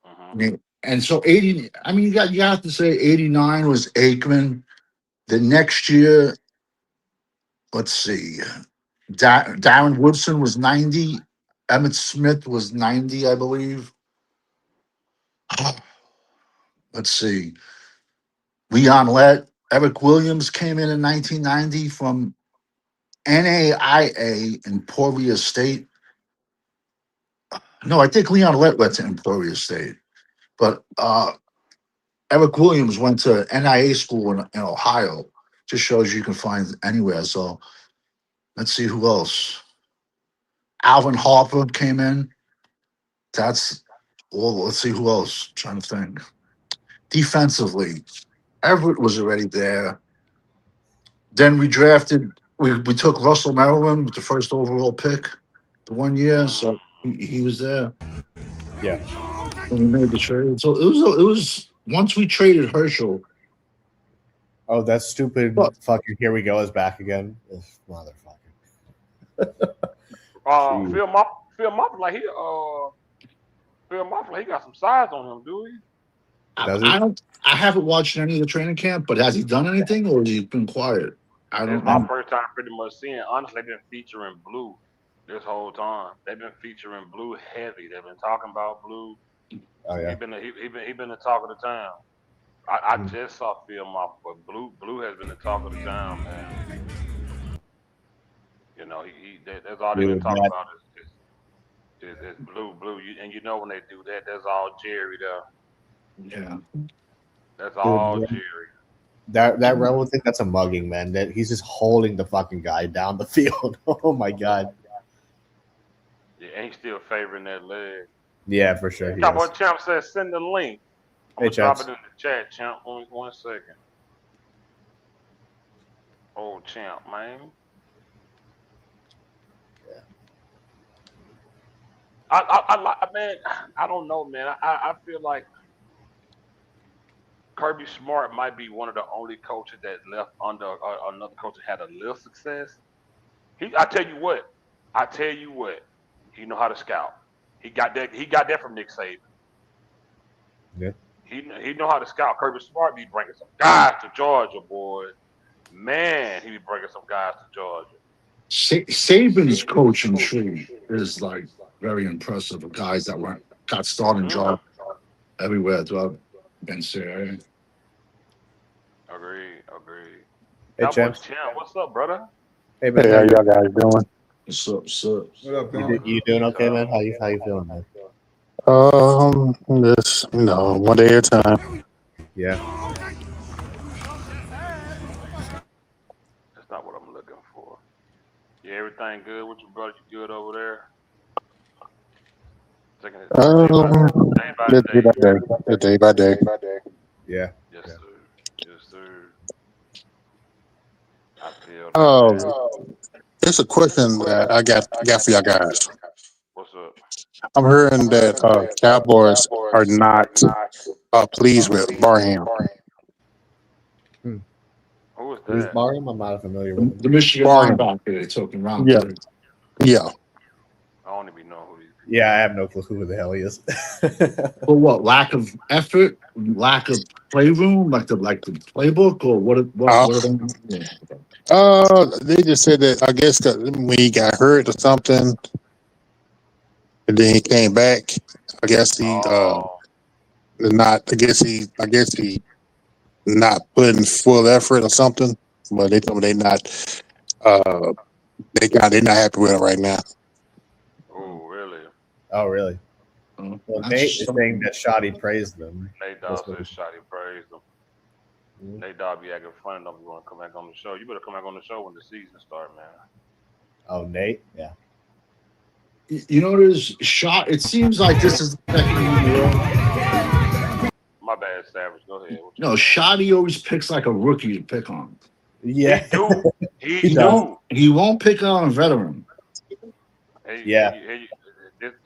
I mean, and so 80. I mean, you have to say 89 was Aikman. The next year, let's see, Darren Woodson was 90. Emmett Smith was 90, I believe. Let's see. Leon Lett, Eric Williams came in 1990 from NAIA in Emporia State. No, I think Leon Lett went to Emporia State. But Eric Williams went to NIA school in Ohio. Just shows you can find anywhere. So let's see who else. Alvin Harper came in. Let's see who else. I'm trying to think. Defensively, Everett was already there. Then we took Russell Maryland with the first overall pick the 1 year. So he was there. Yeah. When we made the trade. So it was once we traded Herschel. Oh, that stupid fucking here we go is back again. This motherfucker. Phil Muffler, he got some size on him, do he? I haven't watched any of the training camp, but has he done anything or has he been quiet? I don't It's know. my first time pretty much seeing. Honestly, they've been featuring Blue this whole time. They've been featuring Blue heavy. They've been talking about Blue. Oh yeah. He been the talk of the town. I just saw Phil Muffler, but Blue has been the talk of the town, man. You know, that's all they've been talking about is Blue. And you know when they do that, that's all Jerry there. Yeah. That's all Jerry. That rebel thing, that's a mugging, man. That he's just holding the fucking guy down the field. Oh my god. Yeah, and he's still favoring that leg. Yeah, for sure. Cowboy Champ says send the link. I'm Hey, drop Champs. it in the chat, Champ. One second. Oh, Champ, man. Yeah. I don't know, man. I feel like Kirby Smart might be one of the only coaches that left under another coach that had a little success. I tell you what. He know how to scout. He got that from Nick Saban. Yeah. He know how to scout. Kirby Smart be bringing some guys to Georgia, boy. Man, he be bringing some guys to Georgia. Saban's coaching tree is like very impressive. Of guys that got starting jobs everywhere throughout NCAA. Agreed. Hey, Champs. Champ, what's up, brother? Hey, man. Hey, how y'all guys doing? What's up? What up, Colin? You doing okay, man? How you feeling, man? Just one day at a time. Yeah. That's not what I'm looking for. Yeah, everything good with your brother? You good over there? Taking it day by Just day day. by day. Just day by day. Yeah. Yes, Yeah. sir. Yes, sir. I feel that, man. It's a question that I got for y'all guys. What's up? I'm hearing that Cowboys are not pleased with Barham. Who is Who's that? Barham? I'm not familiar with him. The Michigan Barham. linebacker they took in round Yeah. 3. Yeah. I don't even know who these people Yeah, I have no clue who the hell he is. For what? Lack of effort, lack of playroom, like the playbook, or what? What are they? They just said that I guess that when he got hurt or something, and then he came back. I guess he Oh, not. I guess he not putting full effort or something. But they told me they not. They're not happy with him right now. oh, really? Oh, really? Oh, Well, that's Nate is something. saying that Shoddy praised them. Nate That's Dogg what said he- shot. He praised him. Mhm. Nate Dogg be acting funny enough. You want to come back on the show? You better come back on the show when the season starts, man. Oh, Nate? Yeah. You know, there's shot. It seems like this is the second year in a row. My bad, Savage. Go ahead. What you No, Shoddy always picks like a rookie to pick on. Yeah. He do. He He does. do. He won't pick on a veteran. Hey, Yeah. Here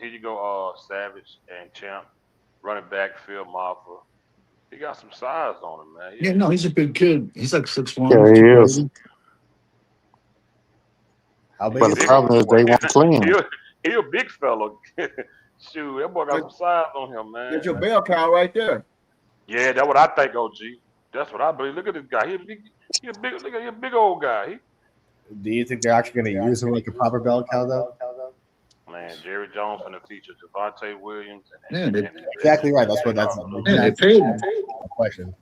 you go, Savage and Champ, running back Phil Maffa. He got some size on him, man. Yeah, no, he's a big kid. He's like 6'1". Yeah, he is. 230. How big But is the he? problem is they won't play him. He a big fella. Shoot, that boy got some size on him, man. That's your bell cow right there. Yeah, that's what I think, OG. That's what I believe. Look at this guy. He a big old guy. Do you think they're actually going to use him like a proper bell cow, though? Man, Jerry Jones and the teacher, Javonte Williams. Yeah, they- Exactly right. That's Yeah, they paid him. question.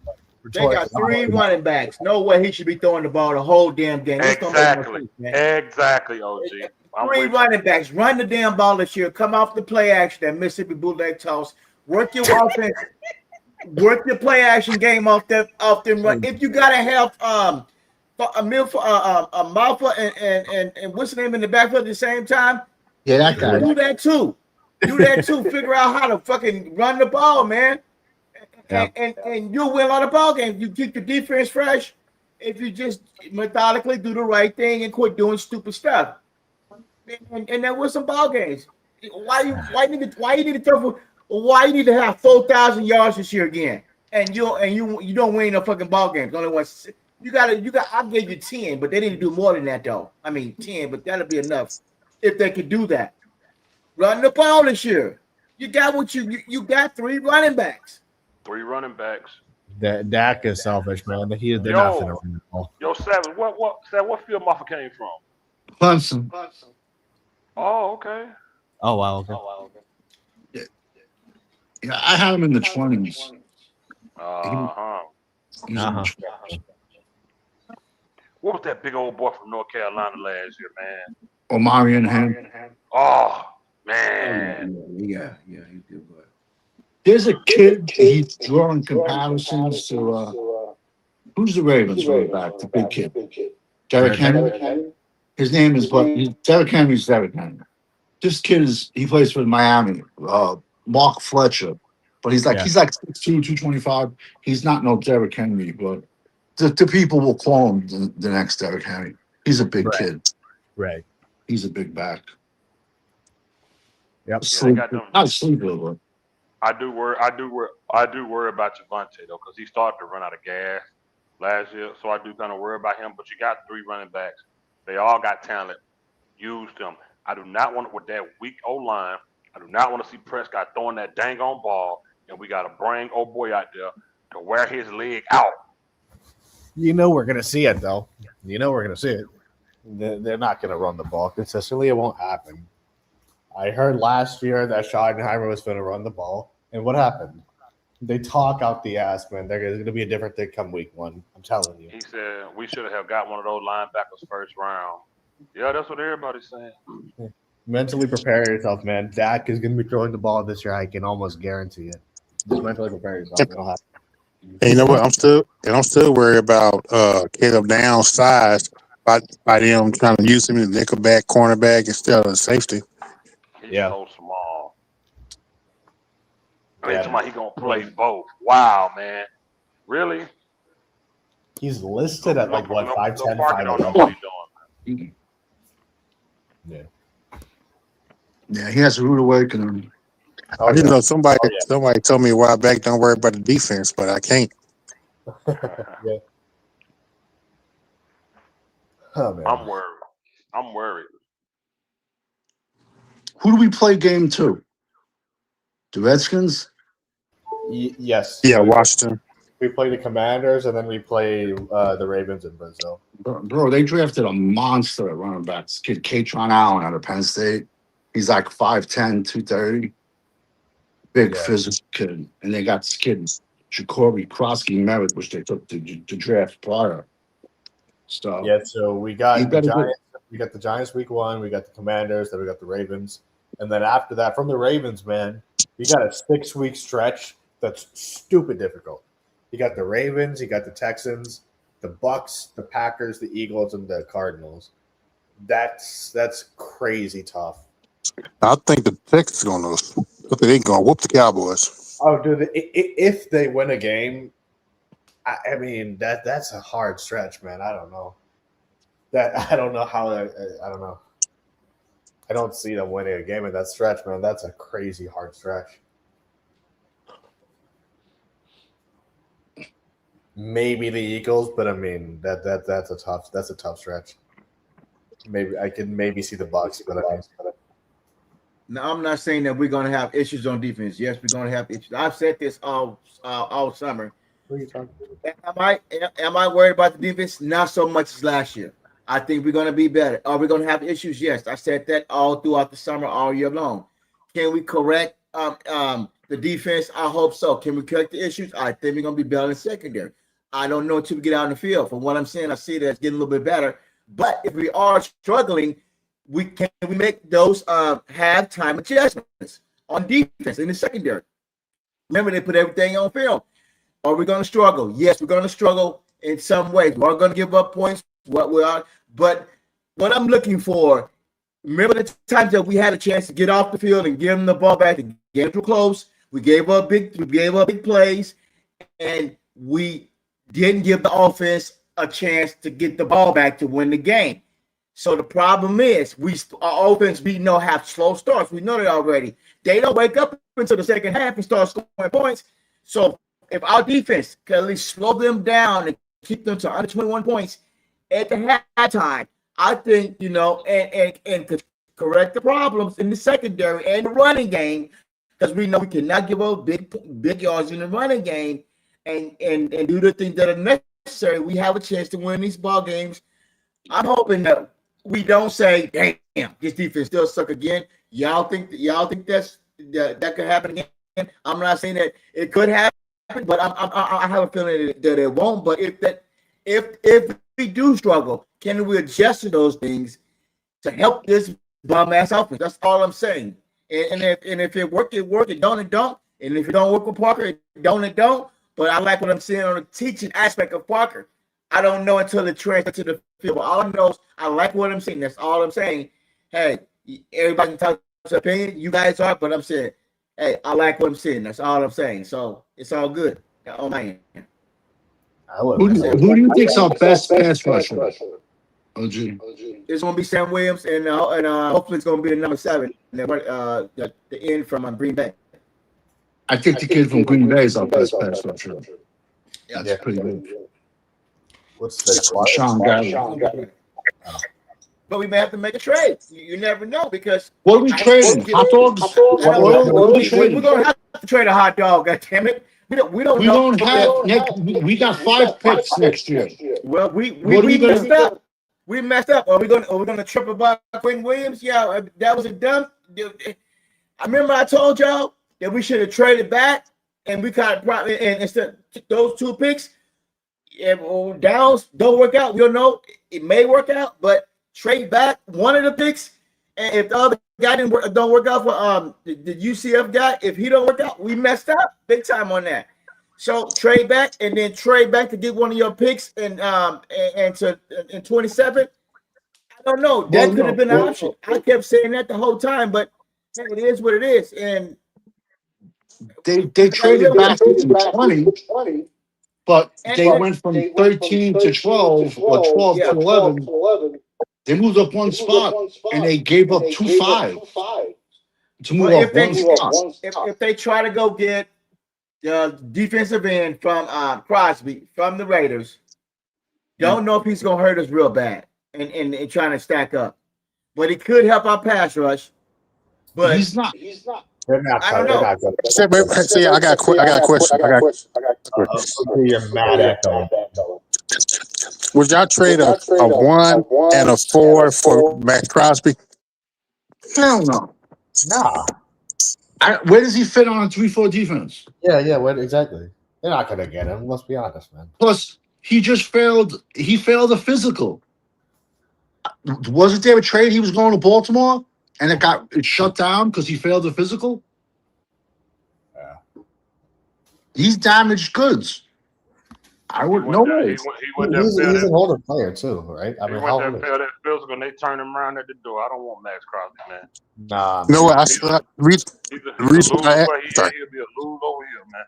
They got 3 running backs. No way he should be throwing the ball the whole damn game. This don't make no Exactly. sense, man. Exactly, OG. I'm 3 with you. running backs. Run the damn ball this year. Come off the play action, that Mississippi bootleg toss. Work your offense. Work your play action game off them run. If you gotta have Malfa and what's the name in the backfield at the same time, Yeah, that guy. do that too. Do that too. Figure out how to fucking run the ball, man. And you'll win a lot of ball games. You keep the defense fresh if you just methodically do the right thing and quit doing stupid stuff. And there were some ball games. Why you need to throw for? Why you need to have 4,000 yards this year again? And you don't win no fucking ball games. Only one. You got. I gave you 10, but they need to do more than that though. I mean 10, but that'll be enough if they could do that. Run the ball this year. You got what you got 3 running backs. 3 running backs. Dak is selfish, man. They're not going to run the ball. Yo, Savage, what field Maffa came from? Clemson. Oh, okay. Oh, wow. Okay. Yeah, I had him in the 20s. Uh-huh. He's in the Uh-huh. 20s. What was that big old boy from North Carolina last year, man? Omarion Ham. Oh, man. Yeah, he's good. But There's a kid. He's drawing comparisons to who's the Ravens running back? The big kid. Derrick Henry. His name is Derrick Henry's Derrick Henry. This kid he plays for Miami. Mark Fletcher, but he's like 6'2", 225. He's not no Derrick Henry, but the people will call him the next Derrick Henry. He's a big kid. Right. He's a big back. Yep. Not sleeper, but I do worry about Javonte though, because he started to run out of gas last year. So I do kind of worry about him. But you got 3 running backs. They all got talent. Use them. I do not want it with that weak O-line. I do not want to see Prescott throwing that dang on ball, and we got to bring old boy out there to wear his leg out. You know we're going to see it, though. You know we're going to see it. They're not going to run the ball consistently. It won't happen. I heard last year that Schottenheimer was going to run the ball, and what happened? They talk out the ass, man. There's going to be a different thing come week 1. I'm telling you. He said we should have got one of those linebackers first round. Yeah, that's what everybody's saying. Mentally prepare yourself, man. Dak is going to be throwing the ball this year. I can almost guarantee it. Just mentally prepare yourself. It'll happen. And you know what? I'm still worried about Caleb Downs' size by them trying to use him in the nickelback, cornerback instead of safety. He's Yeah. so small. Yeah. Somebody he gonna play both. Wow, man. Really? He's listed at like what, 5'10", Parker don't know 5'11". what he's doing. Yeah. Yeah, he has a rude awakening. Oh, I didn't yeah. know somebody Oh, yeah. somebody told me a while back, don't worry about the defense, but I can't. Yeah. Oh, man. I'm worried. Who do we play game 2? The Redskins? Yes. Yeah, Washington. We play the Commanders, and then we play the Ravens in Brazil. Bro, they drafted a monster at running back. This kid, Katron Allen out of Penn State. He's like 5'10", 230. Big Yeah. physical kid. And they got this kid, Jacoby Krosky Merritt, which they took to draft prior. So Yeah, so we got You the better Giants. We got the Giants week 1. We got the Commanders. Then we got the Ravens. And then after that, from the Ravens, man, we got a 6-week stretch that's stupid difficult. You got the Ravens, you got the Texans, the Bucks, the Packers, the Eagles, and the Cardinals. That's crazy tough. I think the Texans they gonna whoop the Cowboys. Oh, dude, if they win a game, I mean that's a hard stretch, man. I don't know. I don't know how. I don't know. I don't see them winning a game in that stretch, man. That's a crazy hard stretch. Maybe the Eagles, but I mean that's a tough stretch. Maybe I can see the Bucks, but I mean, Now, I'm not saying that we're going to have issues on defense. Yes, we're going to have issues. I've said this all summer. what are you talking about? Am I worried about the defense? Not so much as last year. I think we're going to be better. Are we going to have issues? Yes, I said that all throughout the summer, all year long. Can we correct the defense? I hope so. Can we correct the issues? I think we're going to be better in secondary. I don't know until we get out in the field. From what I'm saying, I see that it's getting a little bit better. But if we are struggling, we make those halftime adjustments on defense in the secondary. Remember, they put everything on film. Are we going to struggle? Yes, we're going to struggle in some ways. We're going to give up points. What we are, but what I'm looking for. Remember the times that we had a chance to get off the field and give them the ball back. The games were close. We gave up big plays, and we didn't give the offense a chance to get the ball back to win the game. So the problem is our offense, we know, have slow starts. We know that already. They don't wake up until the second half and start scoring points. So if our defense can at least slow them down and keep them to under 21 points at the halftime, I think, and correct the problems in the secondary and the running game, because we know we cannot give up big yards in the running game and do the things that are necessary. We have a chance to win these ball games. I'm hoping that we don't say, "Damn, this defense still suck again." Y'all think that could happen again? I'm not saying that it could happen, but I have a feeling that it won't. But if we do struggle, can we adjust to those things to help this bum ass offense? That's all I'm saying. And if it work, it work. It don't, it don't. And if it don't work with Parker, it don't, it don't. But I like what I'm saying on the teaching aspect of Parker. I don't know until it transfers to the field. But all I know is I like what I'm saying. That's all I'm saying. Hey, everybody can talk their opinion. You guys are, but I'm saying, hey, I like what I'm saying. That's all I'm saying. So it's all good. Oh man. Who do you think's our best pass rusher? OG. It's gonna be Sam Williams, and hopefully it's gonna be the number 7, the end from Green Bay. I think the kid from Green Bay is our best pass rusher. Yeah, that's pretty good. What's the Sean Gallagher. But we may have to make a trade. You never know, because What are we trading? Hot dogs? What are we we're trading? gonna have to trade a hot dog. God damn it! We don't We know. don't have. We got 5 picks next year. Well, we What are we gonna messed up. We messed up. Are we gonna trip about Quentin Williams? Yeah, that was a dumb. I remember I told y'all that we should have traded back, and we got probably, and instead of those 2 picks, if Downs don't work out, we don't know. It may work out, but trade back one of the picks And if the other guy don't work out for the UCF guy, if he don't work out, we messed up big time on that. So trade back and then trade back to get one of your picks and in 27. I don't know. That could have been an option. I kept saying that the whole time, but hey, it is what it is. And They traded back to 20, but they went from 13 to 12 or 12 to 11. They moved up one spot and they gave up 2-5 to move up one spot. If they try to go get the defensive end from Crosby from the Raiders, don't know if he's gonna hurt us real bad and trying to stack up, but he could help our pass rush. But he's not. They're not. I don't know. I got a question. You're mad echo. Would y'all trade a 1 and a 4 for Max Crosby? Hell no. Nah. Where does he fit on a 3-4 defense? Yeah. What exactly? They're not gonna get him. Let's be honest, man. Plus, he just failed. He failed a physical. Wasn't there a trade? He was going to Baltimore, and it shut down because he failed the physical. Yeah. He's damaged goods. I wouldn't know. He's an older player too, right? I mean, how old? Failed that physical and they turned him around at the door. I don't want Max Crosby, man. Nah. No, He'll be a loser over here, man.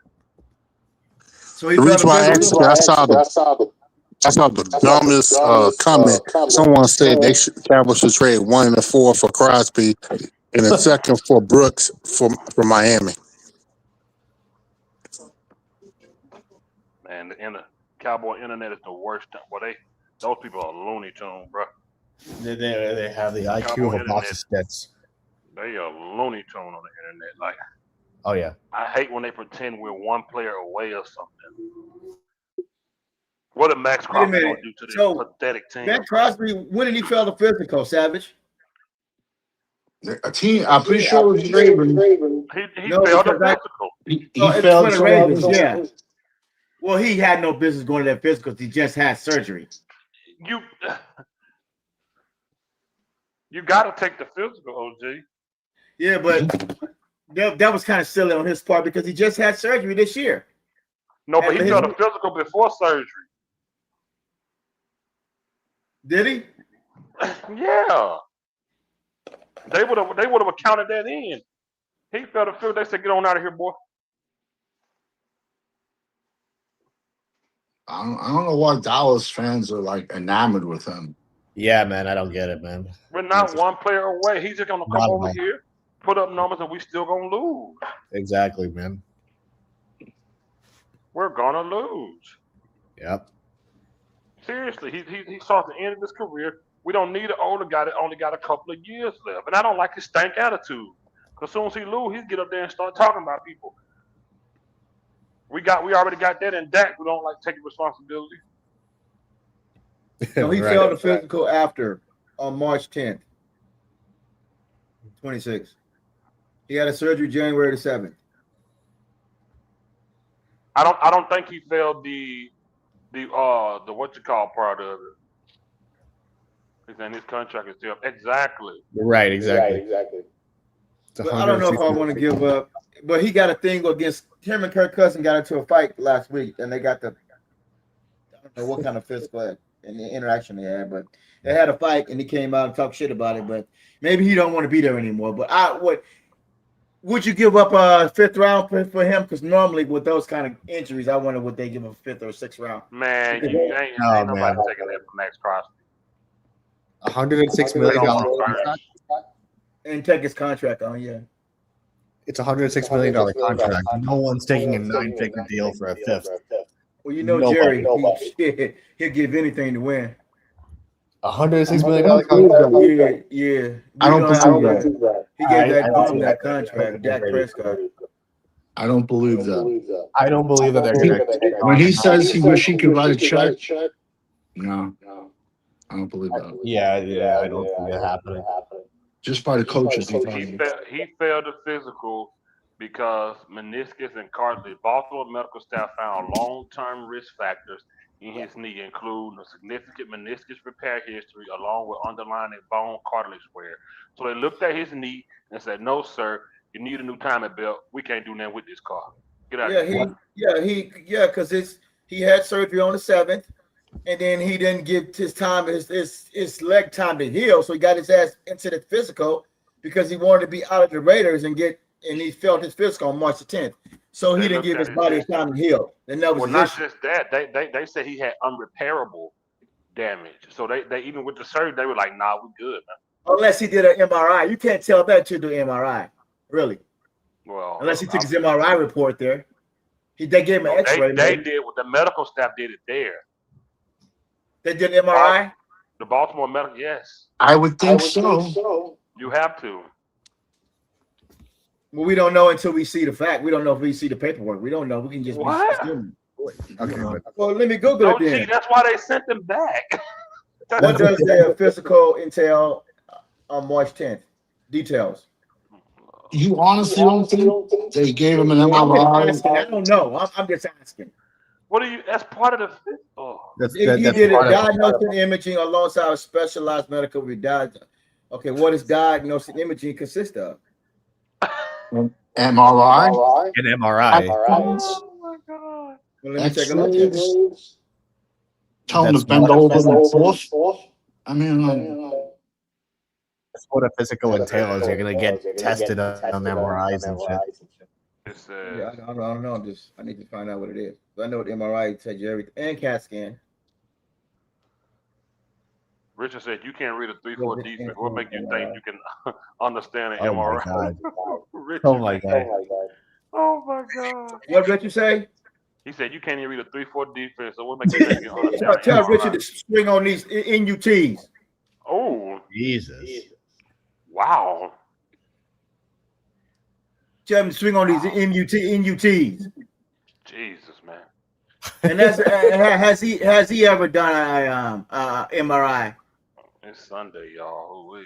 So the reason why I asked you, I saw the dumbest comment. Someone said Cowboys should trade 1 and a 4 for Crosby and a second for Brooks for Miami. Man, the Cowboy internet is the worst. Those people are Looney Tunes, bro. They have the IQ of a box of skits. They are Looney Tune on the internet. Like, oh yeah. I hate when they pretend we're one player away or something. What did Max Crosby gonna do to this pathetic team? Max Crosby, when did he fail the physical, Savage? A team. I'm pretty sure it was Ravens. He failed the physical. He failed the Ravens. Yeah. Well, he had no business going to that physical. He just had surgery. You got to take the physical, OG. Yeah, but that was kind of silly on his part because he just had surgery this year. No, but he failed the physical before surgery. Did he? Yeah. They would have counted that in. He failed the physical. They said, "Get on out of here, boy." I don't know why Dallas fans are like enamored with him. Yeah, man, I don't get it, man. We're not one player away. He's just gonna come over here, put up numbers, and we still gonna lose. Exactly, man. We're gonna lose. Yep. Seriously, he starts the end of his career. We don't need an older guy that only got a couple of years left. And I don't like his stank attitude. Because as soon as he lose, he'd get up there and start talking about people. We already got that in Dak. We don't like taking responsibility. So he failed the physical after on March 10th, 26. He had a surgery January the 7th. I don't think he failed the what you call part of it. And his contract is still exactly. Right, exactly. But I don't know if I want to give up. But he got a thing against him and Kirk Cousins got into a fight last week, and they got I don't know what kind of physical and the interaction they had, but they had a fight, and he came out and talked shit about it. But maybe he don't want to be there anymore. But would you give up a 5th round for him? Because normally with those kind of injuries, I wonder would they give him a 5th or 6th round? Man, you ain't nobody taking that from Max Crosby. $106 million contract. And take his contract on, yeah. It's a $106 million contract. No one's taking a 9-figure deal for a 5th. Well, you know, Jerry, he'll give anything to win. $106 million contract. Yeah. I don't believe that. He gave that contract, Dak Prescott. I don't believe that. I don't believe that they're going to. When he says he wish he could write a check, no, I don't believe that. Yeah, I don't see that happening. Just by the coaches. He failed the physical because meniscus and cartilage. Baltimore medical staff found long-term risk factors in his knee, including a significant meniscus repair history along with underlying bone cartilage wear. So they looked at his knee and said, "No, sir, you need a new timing belt. We can't do nothing with this car. Get out of Yeah, here." because he had surgery on the 7th, and then he didn't give his leg time to heal, so he got his ass into the physical because he wanted to be out of the Raiders and he felt his physical on March the 10th. So he They didn't looked give at his body time to heal. And that was Well, his not issue. just that. They said he had unrepairable damage. So they even with the surgery, they were like, "Nah, we good, man." Unless he did an MRI. You can't tell that to do MRI, really. Well, Unless he took his MRI report there. They gave him an X-ray. they did. The medical staff did it there. They did an MRI. The Baltimore medical, yes, I would think so. you have to. Well, we don't know until we see the fact. We don't know if we see the paperwork. We don't know. We can just What? be assuming. Okay, but Well, let me Google No, it then. G, that's why they sent them back. What does the physical entail on March 10th? Details. You honestly don't think they gave him an I'm just MRI? asking. I don't know. I'm just asking. What do you? That's part of the. Oh, He did a diagnostic imaging alongside specialized medical rediagnosis. Okay, what does diagnostic imaging consist of? MRI? an MRI. oh my God. Well, let me take a look at it. X-rays? Tell him to That's bend what- over and forth. I mean, That's what a physical entails. You're gonna get tested on MRIs and shit. It says, Yeah, I don't know. I need to find out what it is. I know what MRI tells you everything, and CAT scan. Richard said, "You can't read a 3-4 Well, defense. What make you think you can understand an Oh my MRI?" God. Richard, Oh my god. oh my God. What did you say? He said, "You can't even read a 3-4 defense. So what make you think you understand an Tell MRI?" Richard to swing on these NUTs. Oh, Jesus. wow. Tell him to swing on these NUTs. Jesus, man. And that's has he ever done a MRI? It's Sunday, y'all. Ooh-wee.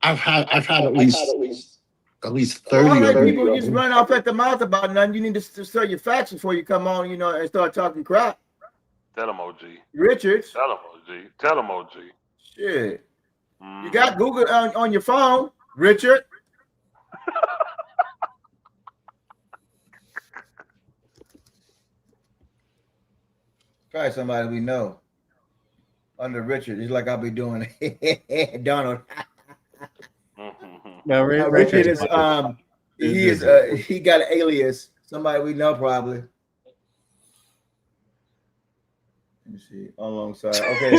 I've had at least All 30 that of people them. just run off at the mouth about nothing. You need to start your facts before you come on, and start talking crap. Tell him, OG. Richards, Tell him, OG. Tell him, OG. shit. Mm. You got Google on your phone, Richard. Probably somebody we know. Under Richard, he's like I'll be doing Donald. No, Richard is he got an alias. Somebody we know probably. Let me see. Alongside, okay.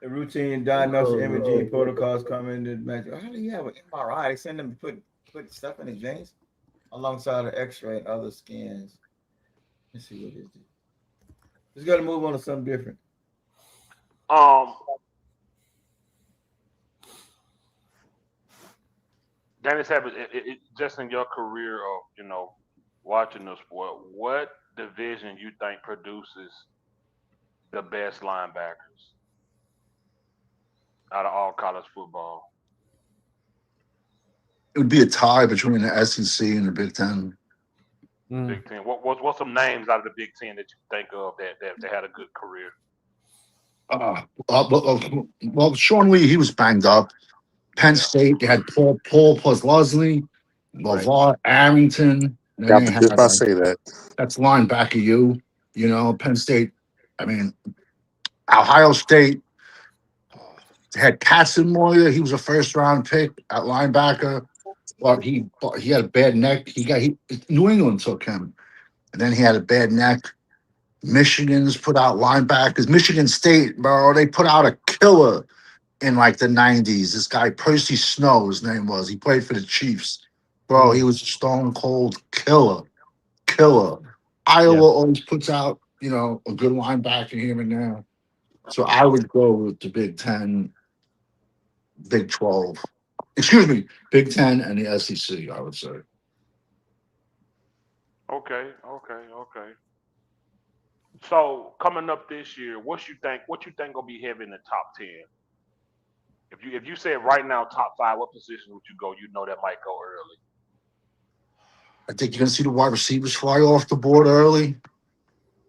The routine diagnostic imaging protocols come into magic. How do you have an MRI? They send them to put stuff in his veins alongside an X-ray and other scans. Let's see what it is. Just got to move on to something different. Dennis, just in your career of watching the sport, what division you think produces the best linebackers out of all college football? It would be a tie between the SEC and the Big Ten. Big Ten. What's some names out of the Big Ten that you think of that had a good career? Well, Sean Lee, he was banged up. Penn State, they had Paul plus Leslie, LeVar Arrington. I was just about to say that. That's linebacker Penn State. I mean, Ohio State had Patson Moyer. He was a first-round pick at linebacker, but he had a bad neck. New England took him, and then he had a bad neck. Michigan's put out linebackers. Michigan State, bro, they put out a killer in like the 90s. This guy, Percy Snow, his name was. He played for the Chiefs. Bro, he was a stone cold killer. Iowa always puts out, a good linebacker here and there. So I would go with the Big Ten, Big 12. Excuse me, Big Ten and the SEC, I would say. Okay. So coming up this year, what you think gonna be heavy in the top 10? If you said right now top 5, what position would you go? That might go early. I think you're going to see the wide receivers fly off the board early.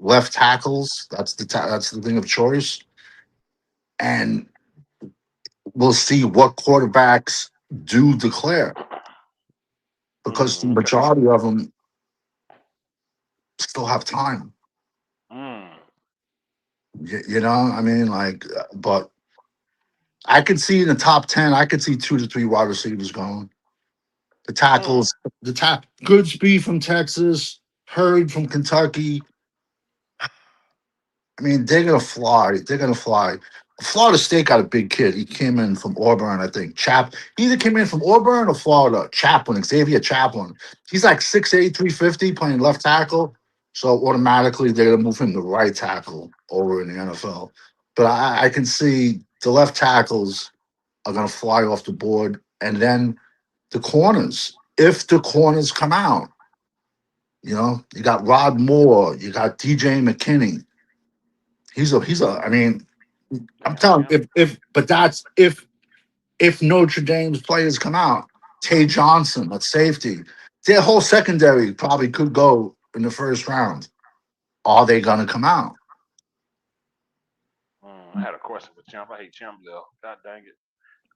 left tackles. That's the thing of choice, and we'll see what quarterbacks do declare because the Okay. majority of them still have time. Mm. You know, I mean, like, but I could see in the top 10, I could see 2 to 3 wide receivers going. The tackles, Goodsby from Texas, Hurd from Kentucky. I mean, they're gonna fly. They're gonna fly. Florida State got a big kid. He came in from Auburn, I think. He either came in from Auburn or Florida. Xavier Chaplin. He's like 6'8", 350, playing left tackle. So automatically they're gonna move him to right tackle over in the NFL. But I can see the left tackles are gonna fly off the board, and then the corners. If the corners come out, you got Rod Moore, you got DJ McKinney. He's a. I mean, I'm telling you, that's if Notre Dame's players come out, Tay Johnson at safety, their whole secondary probably could go in the first round. Are they gonna come out? I had a question for Champ. I hate Champ though. God dang it.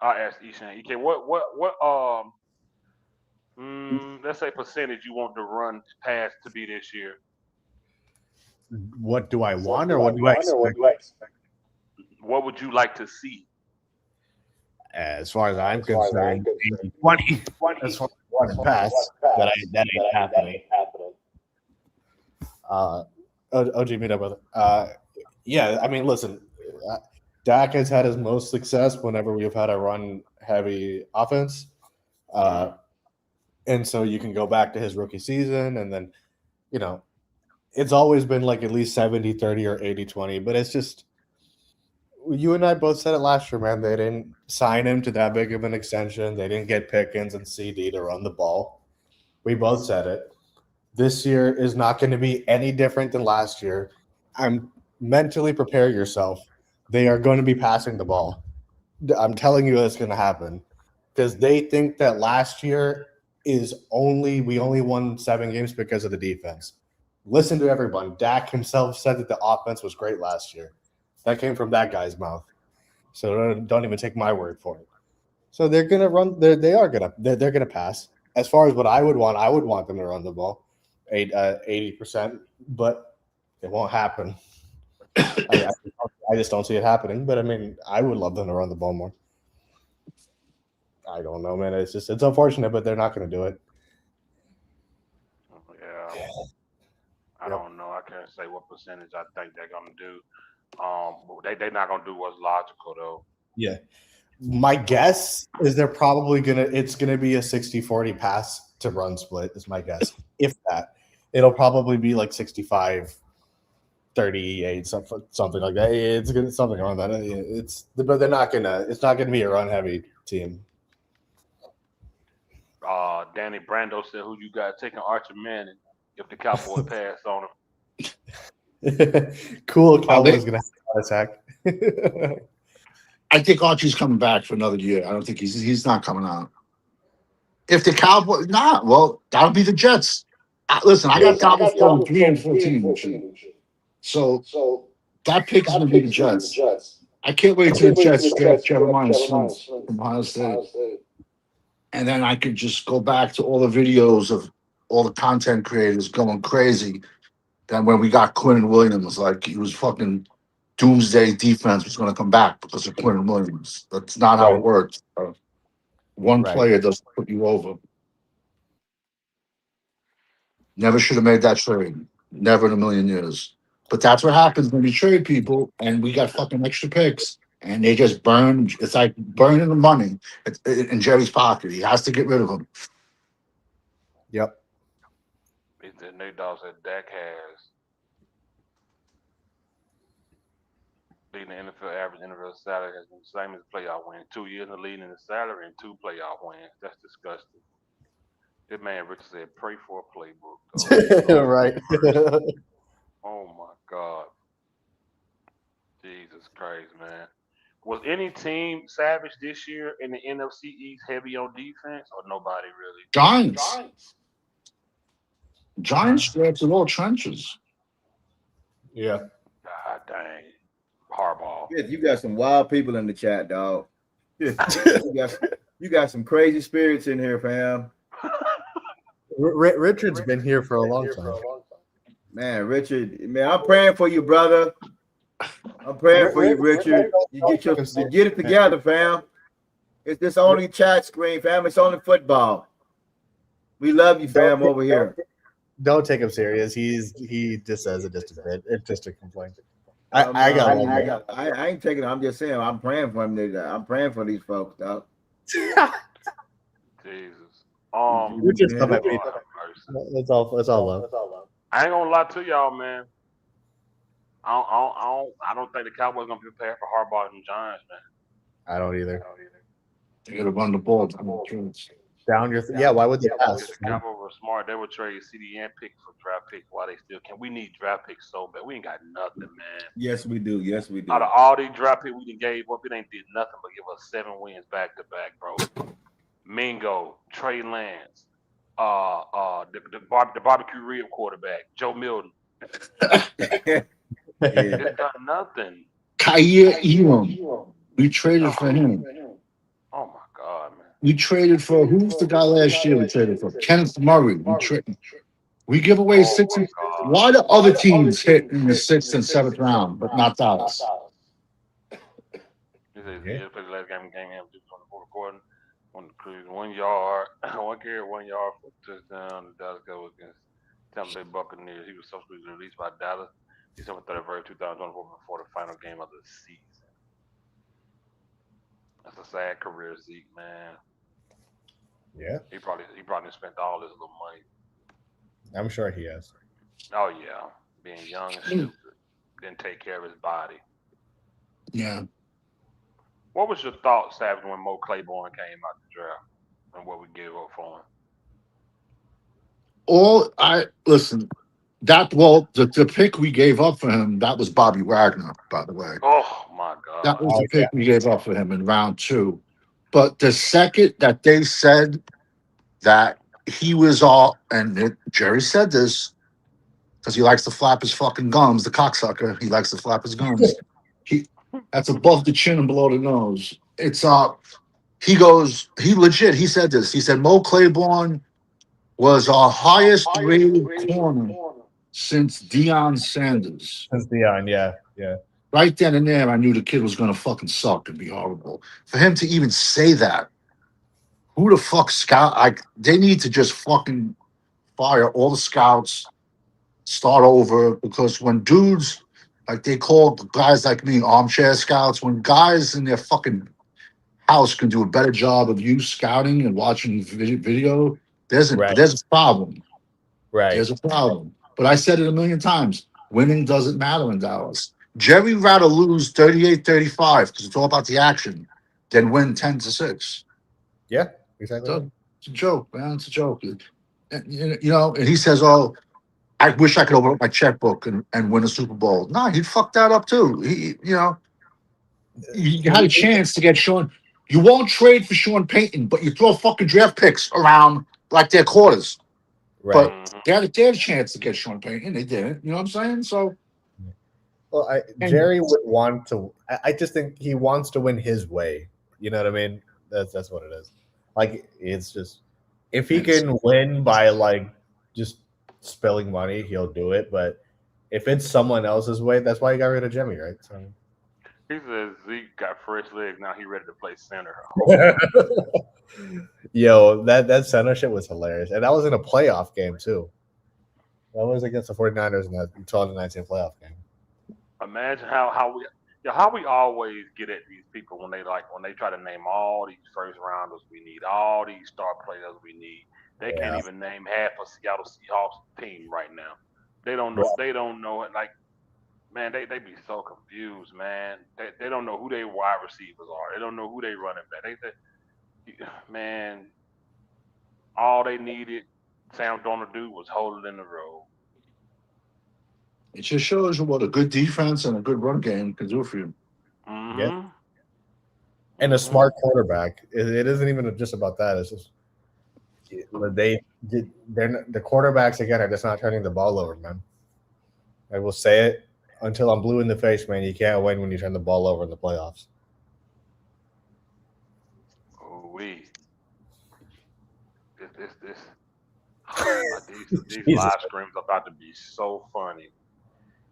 I asked Ishan. EK, what let's say percentage you want the run pass to be this year? What do I want, or what do I expect? What would you like to see? As far as I'm concerned, 20. As far as one pass, that ain't happening. OG, meet up, brother. Yeah, I mean, listen, Dak has had his most success whenever we've had a run-heavy offense. And so you can go back to his rookie season, and then, it's always been like at least 70-30 or 80-20, but it's just, you and I both said it last year, man. They didn't sign him to that big of an extension. They didn't get Pickens and CD to run the ball. We both said it. This year is not going to be any different than last year. Mentally prepare yourself. They are going to be passing the ball. I'm telling you it's going to happen because they think that last year we only won 7 games because of the defense. Listen to everyone. Dak himself said that the offense was great last year. That came from that guy's mouth. So don't even take my word for it. So they're gonna run. They're gonna pass. As far as what I would want them to run the ball, 80%, but it won't happen. I just don't see it happening. But I mean, I would love them to run the ball more. I don't know, man. It's unfortunate, but they're not gonna do it. Yeah. I don't know. I can't say what percentage I think they're gonna do. They're not gonna do what's logical though. Yeah. My guess is they're probably it's gonna be a 60-40 pass to run split, is my guess. If that. It'll probably be like 65-38, something like that. It's gonna something around that. But they're not gonna it's not gonna be a run heavy team. Danny Brando said, "Who you got taking Archer Manning if the Cowboys pass on him?" Cool. Cowboys gonna have an attack. I think Archie's coming back for another year. I don't think he's not coming out. If the Cowboys, well, that'll be the Jets. Listen, I got Cowboys going 3-14. So that pick is going to be the Jets. I can't wait till the Jets draft Jeremiah Smith from Ohio State. And then I could just go back to all the videos of all the content creators going crazy. Then when we got Quinn Williams, like he was fucking doomsday defense was going to come back because of Quinn Williams. That's not how it works. One player doesn't put you over. Never should have made that trade. Never in a million years. But that's what happens when you trade people and we got fucking extra picks and they just burn. It's like burning the money in Jerry's pocket. He has to get rid of them. Yep. The Nate Dogg said Dak has leading the NFL average NFL salary has been the same as playoff wins. 2 years in the lead in the salary and 2 playoff wins. That's disgusting. This man Richard said, "Pray for a playbook." Right. Oh my God. Jesus Christ, man. Was any team savage this year in the NFC East heavy on defense or nobody really? Giants drafted all trenches. Yeah. God dang. Harbaugh. You got some wild people in the chat, dog. you got some crazy spirits in here, fam. Richard's been here for a long time. Man, Richard, man, I'm praying for you, brother. I'm praying for you, Richard. You get it together, fam. It's this only chat screen, fam. It's only football. We love you, fam, over here. Don't take him serious. He just says it just a bit. It's just a complaint. I ain't taking it. I'm just saying I'm praying for him. I'm praying for these folks, dog. Jesus. You just come at me. It's all love. I ain't gonna lie to y'all, man. I don't think the Cowboys gonna be prepared for Harbaugh and Giants, man. I don't either. You gotta run the ball. Down your why would they pass? The Cowboys were smart. They would trade CD and pick for draft picks while they still can. We need draft picks so bad. We ain't got nothing, man. Yes, we do. Yes, we do. Out of all these draft picks we done gave up, it ain't did nothing but give us 7 wins back to back, bro. Mingo, Trey Lance, the barbecue rib quarterback, Joe Milton. It's done nothing. Kaiir Elam. We traded for him. Oh my God, man. We traded for who's the guy last year we traded for? Kenneth Murray. We give away 6. Why do other teams hit in the 6th and 7th round, but not Dallas? This is the last game just on the recording. 1 yard, 1 carry, 1 yard for touchdown. The Dallas Cowboys against Tampa Bay Buccaneers. He was subsequently released by Dallas December 31st, 2024 before the final game of the season. That's a sad career, Zeke, man. Yeah. He probably spent all his little money. I'm sure he has. Oh yeah. Being young and stupid. Didn't take care of his body. Yeah. What was your thoughts, Savage, when Mo Claiborne came out the draft and what we gave up for him? The pick we gave up for him, that was Bobby Wagner, by the way. Oh my God. That was the pick we gave up for him in round 2. But the second that they said that he was Jerry said this because he likes to flap his fucking gums, the cocksucker. He likes to flap his gums. That's above the chin and below the nose. He said this. He said Mo Claiborne was our highest rated corner since Deion Sanders. Since Deion, yeah. Right then and there, I knew the kid was going to fucking suck and be horrible. For him to even say that, who the fuck scout? They need to just fucking fire all the scouts, start over, because when dudes, like they call guys like me armchair scouts, when guys in their fucking house can do a better job of you scouting and watching video, there's a problem. Right. There's a problem. But I said it a million times. Winning doesn't matter in Dallas. Jerry rather lose 38-35 because it's all about the action than win 10-6. Yeah, exactly. It's a joke, man. It's a joke. And he says, "Oh, I wish I could open up my checkbook and win a Super Bowl." No, he'd fuck that up too. You had a chance to get Sean. You won't trade for Sean Payton, but you throw fucking draft picks around like they're quarters. Right. But they had a chance to get Sean Payton. They didn't. You know what I'm saying? So, well, Jerry would want to. I just think he wants to win his way. You know what I mean? That's what it is. Like, it's just if he can win by like just spilling money, he'll do it. But if it's someone else's way, that's why he got rid of Jimmy, right? So. He says Zeke got fresh legs. Now he ready to play center. Yo, that center shit was hilarious. And that was in a playoff game, too. That was against the 49ers in that 2019 playoff game. Imagine how we always get at these people when they try to name all these first rounders we need, all these star players we need. They can't even name half of Seattle Seahawks team right now. They don't know. They don't know it. Like, man, they be so confused, man. They don't know who their wide receivers are. They don't know who they running back. Man, all they needed Sam Darnold to do was hold it in the road. It just shows you what a good defense and a good run game can do for you. Mm-hmm. Yeah. And a smart quarterback. It isn't even just about that. It's just the quarterbacks again are just not turning the ball over, man. I will say it. until I'm blue in the face, man, you can't win when you turn the ball over in the playoffs. Ooh-wee. These live streams are about to be so funny.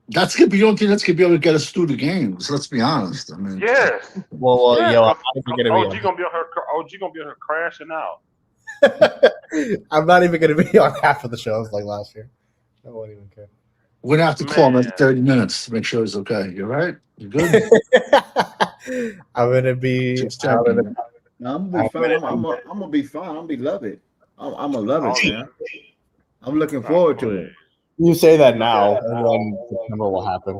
That's good. You don't think that's gonna be able to get us through the games? Let's be honest. I mean, Yes. Well, Yes. yo, OG gonna be on her crashing out. I'm not even going to be on half of the shows like last year. I won't even care. we're gonna have to call him Man. every 30 minutes to make sure he's okay. You're right. You good? I'm going to be. Just checking. No, I'm gonna be fine. I'm gonna be fine. I'm gonna be love it. I'm gonna love it, man. I'm looking forward to it. You say that now, and then September will happen.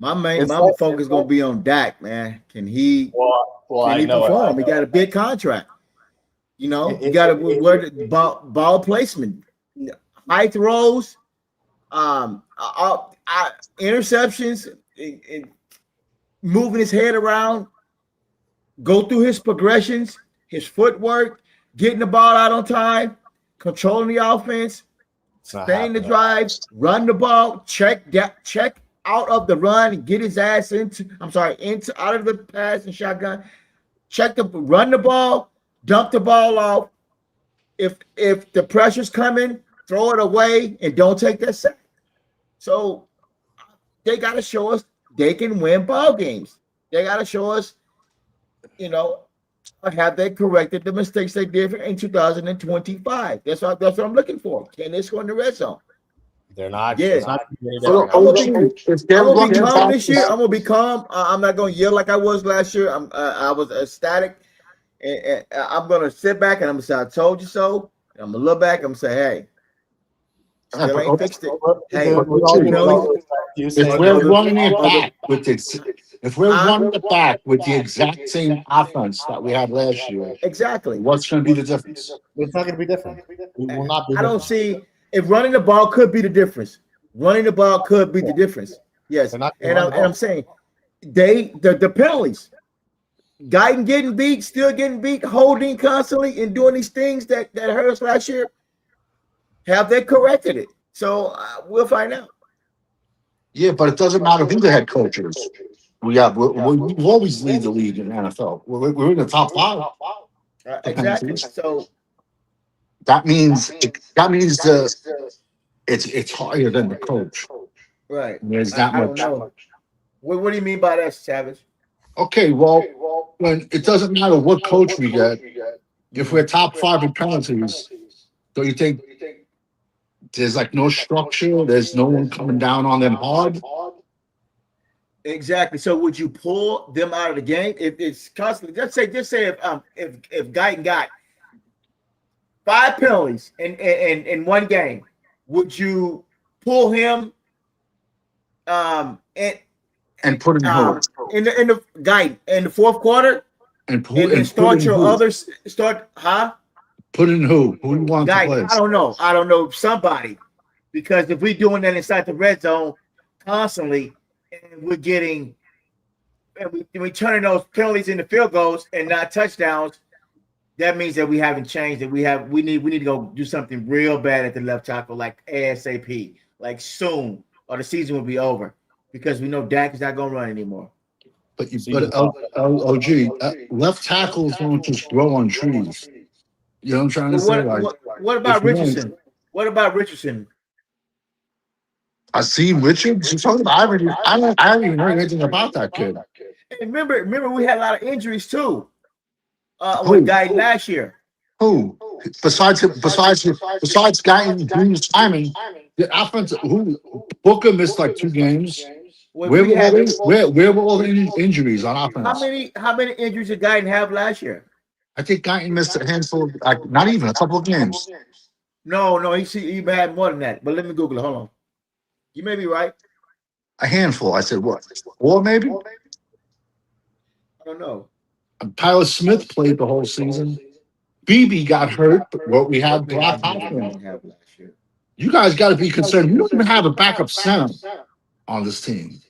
My It's focus is gonna be on Dak, man. Can he Well, can I he know perform? He got a big contract. You know, you got to word ball placement, high throws, interceptions, and moving his head around, go through his progressions, his footwork, getting the ball out on time, controlling the offense, staying the drives, run the ball, check out of the run, and get his ass out of the pass and shotgun, run the ball, dump the ball off. If the pressure's coming, throw it away and don't take that sack. So they got to show us they can win ball games. They got to show us, have they corrected the mistakes they did in 2025? That's what I'm looking for. Can they score in the red zone? They're not. Yeah. I'm I'm gonna be calm this year. I'm gonna be calm. I'm not gonna yell like I was last year. I was ecstatic, and I'm gonna sit back and I'm gonna say, "I told you so." And I'm gonna look back. I'm gonna say, "Hey, still ain't fixed it." Hey, if we're running it back with the exact same offense that we had last year, exactly, what's going to be the difference? It's not going to be different. It will not be. I don't see if running the ball could be the difference. Running the ball could be the difference. Yes, and I'm saying the penalties. Guyton getting beat, still getting beat, holding constantly, and doing these things that hurt us last year. Have they corrected it? So we'll find out. Yeah, but it doesn't matter who the head coach is. We always lead the league in the NFL. We're in the top 5. Exactly. So that means it's higher than the coach. Right. There's that I much. don't know. What do you mean by that, Savage? Okay, well, when it doesn't matter what coach we get, if we're top 5 in penalties, don't you think there's like no structure? There's no one coming down on them hard. Exactly. So would you pull them out of the game if it's constantly? Just say if Guyton got 5 penalties in one game, would you pull him and put him in the Guyton in the fourth quarter and start your others Put in who? Who do you want to play? I don't know. Somebody, because if we're doing that inside the red zone constantly, and we're getting, and we turning those penalties into field goals and not touchdowns, that means that we haven't changed. That we need to go do something real bad at the left tackle, like ASAP, like soon, or the season will be over, because we know Dak is not going to run anymore. But left tackles don't just grow on trees. You know what I'm trying to say? What about Richardson? What about Richardson? I see Richards. You're talking about, I haven't even heard anything about that kid. And remember, we had a lot of injuries too. With Guyton last year. Who? Besides Guyton doing his timing, the offense. Booker missed like 2 games. Where were all the injuries on offense? How many injuries did Guyton have last year? I think Guyton missed a handful, not even a couple of games. No, he had more than that. But let me Google it. Hold on. You may be right. A handful. I said what? 4 maybe? I don't know. Tyler Smith played the whole season. BB got hurt, but we had Brock Hoffman. You guys got to be concerned. We don't even have a backup center on this team.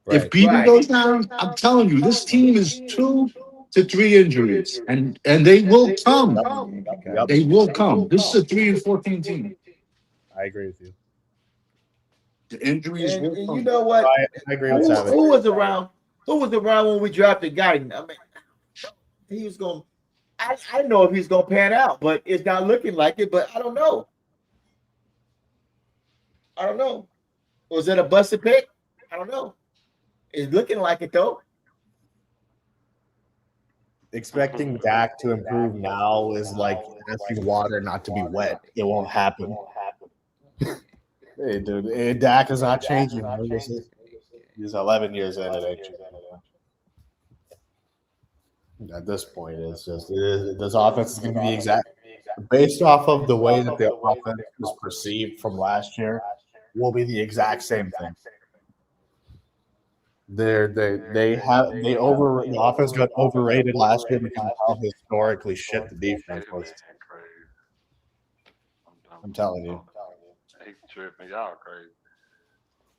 Right. If BB goes down, I'm telling you, this team is 2 to 3 injuries, and they will come. They will come. This is a 3-14 team. I agree with you. The injuries. And you know what? I agree with Savage. Who was around? Who was around when we drafted Guyton? I mean, he was going. I know if he's going to pan out, but it's not looking like it. But I don't know. I don't know. Was it a busted pick? I don't know. It's looking like it though. Expecting Dak to improve now is like asking water not to be wet. It won't happen. Hey, dude, Dak is not changing. He's 11 years in. At this point, it's just this offense is going to be exact based off of the way that the offense was perceived from last year. Will be the exact same thing. The offense got overrated last year because of how historically shit the defense was. I'm telling you. Hey, tripping, y'all crazy.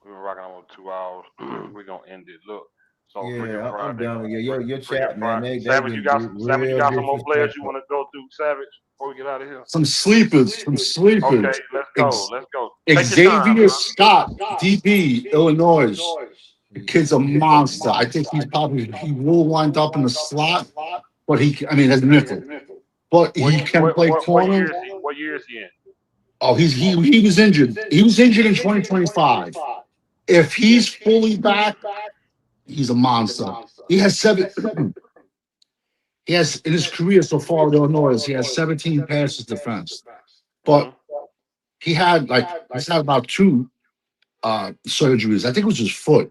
We've been rocking almost 2 hours. We're gonna end it. Look. So Yeah, I'm done with you. Your chat, man. Savage, you got some more players you want to go through, Savage, before we get out of here? Some sleepers. Okay, let's go. Xavier Scott, DB, Illinois. The kid's a monster. I think he will wind up in the slot, but as a nickel. But he can play corner. What year is he in? Oh, he was injured. He was injured in 2025. If he's fully back, he's a monster. He has in his career so far at Illinois, he has 17 passes defense. But he's had about 2 surgeries. I think it was his foot.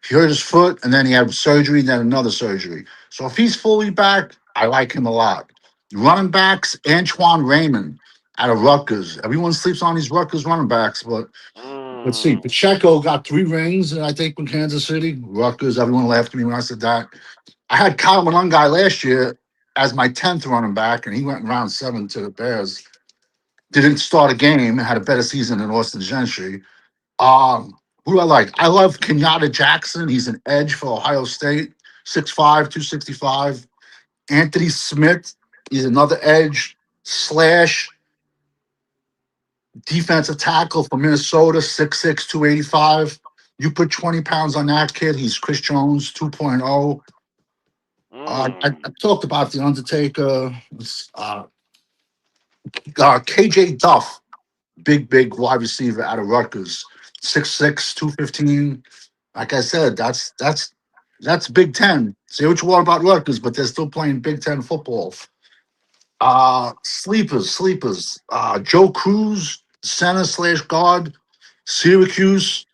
He hurt his foot, and then he had surgery, and then another surgery. So if he's fully back, I like him a lot. Running backs, Antoine Raymond out of Rutgers. Everyone sleeps on these Rutgers running backs, but let's see. Pacheco got 3 rings, I think, with Kansas City. Rutgers, everyone laughed at me when I said that. I had Kyle Monangai last year as my 10th running back, and he went in round 7 to the Bears. Didn't start a game, had a better season than Austin Gentry. Who do I like? I love Kenyatta Jackson. He's an edge for Ohio State, 6'5", 265. Anthony Smith, he's another edge / defensive tackle for Minnesota, 6'6", 285. You put 20 pounds on that kid, he's Chris Jones 2.0. I talked about The Undertaker. KJ Duff, big wide receiver out of Rutgers, 6'6", 215. Like I said, that's Big Ten. Say what you want about Rutgers, but they're still playing Big Ten football. Sleepers. Joe Cruz, center / guard, Syracuse.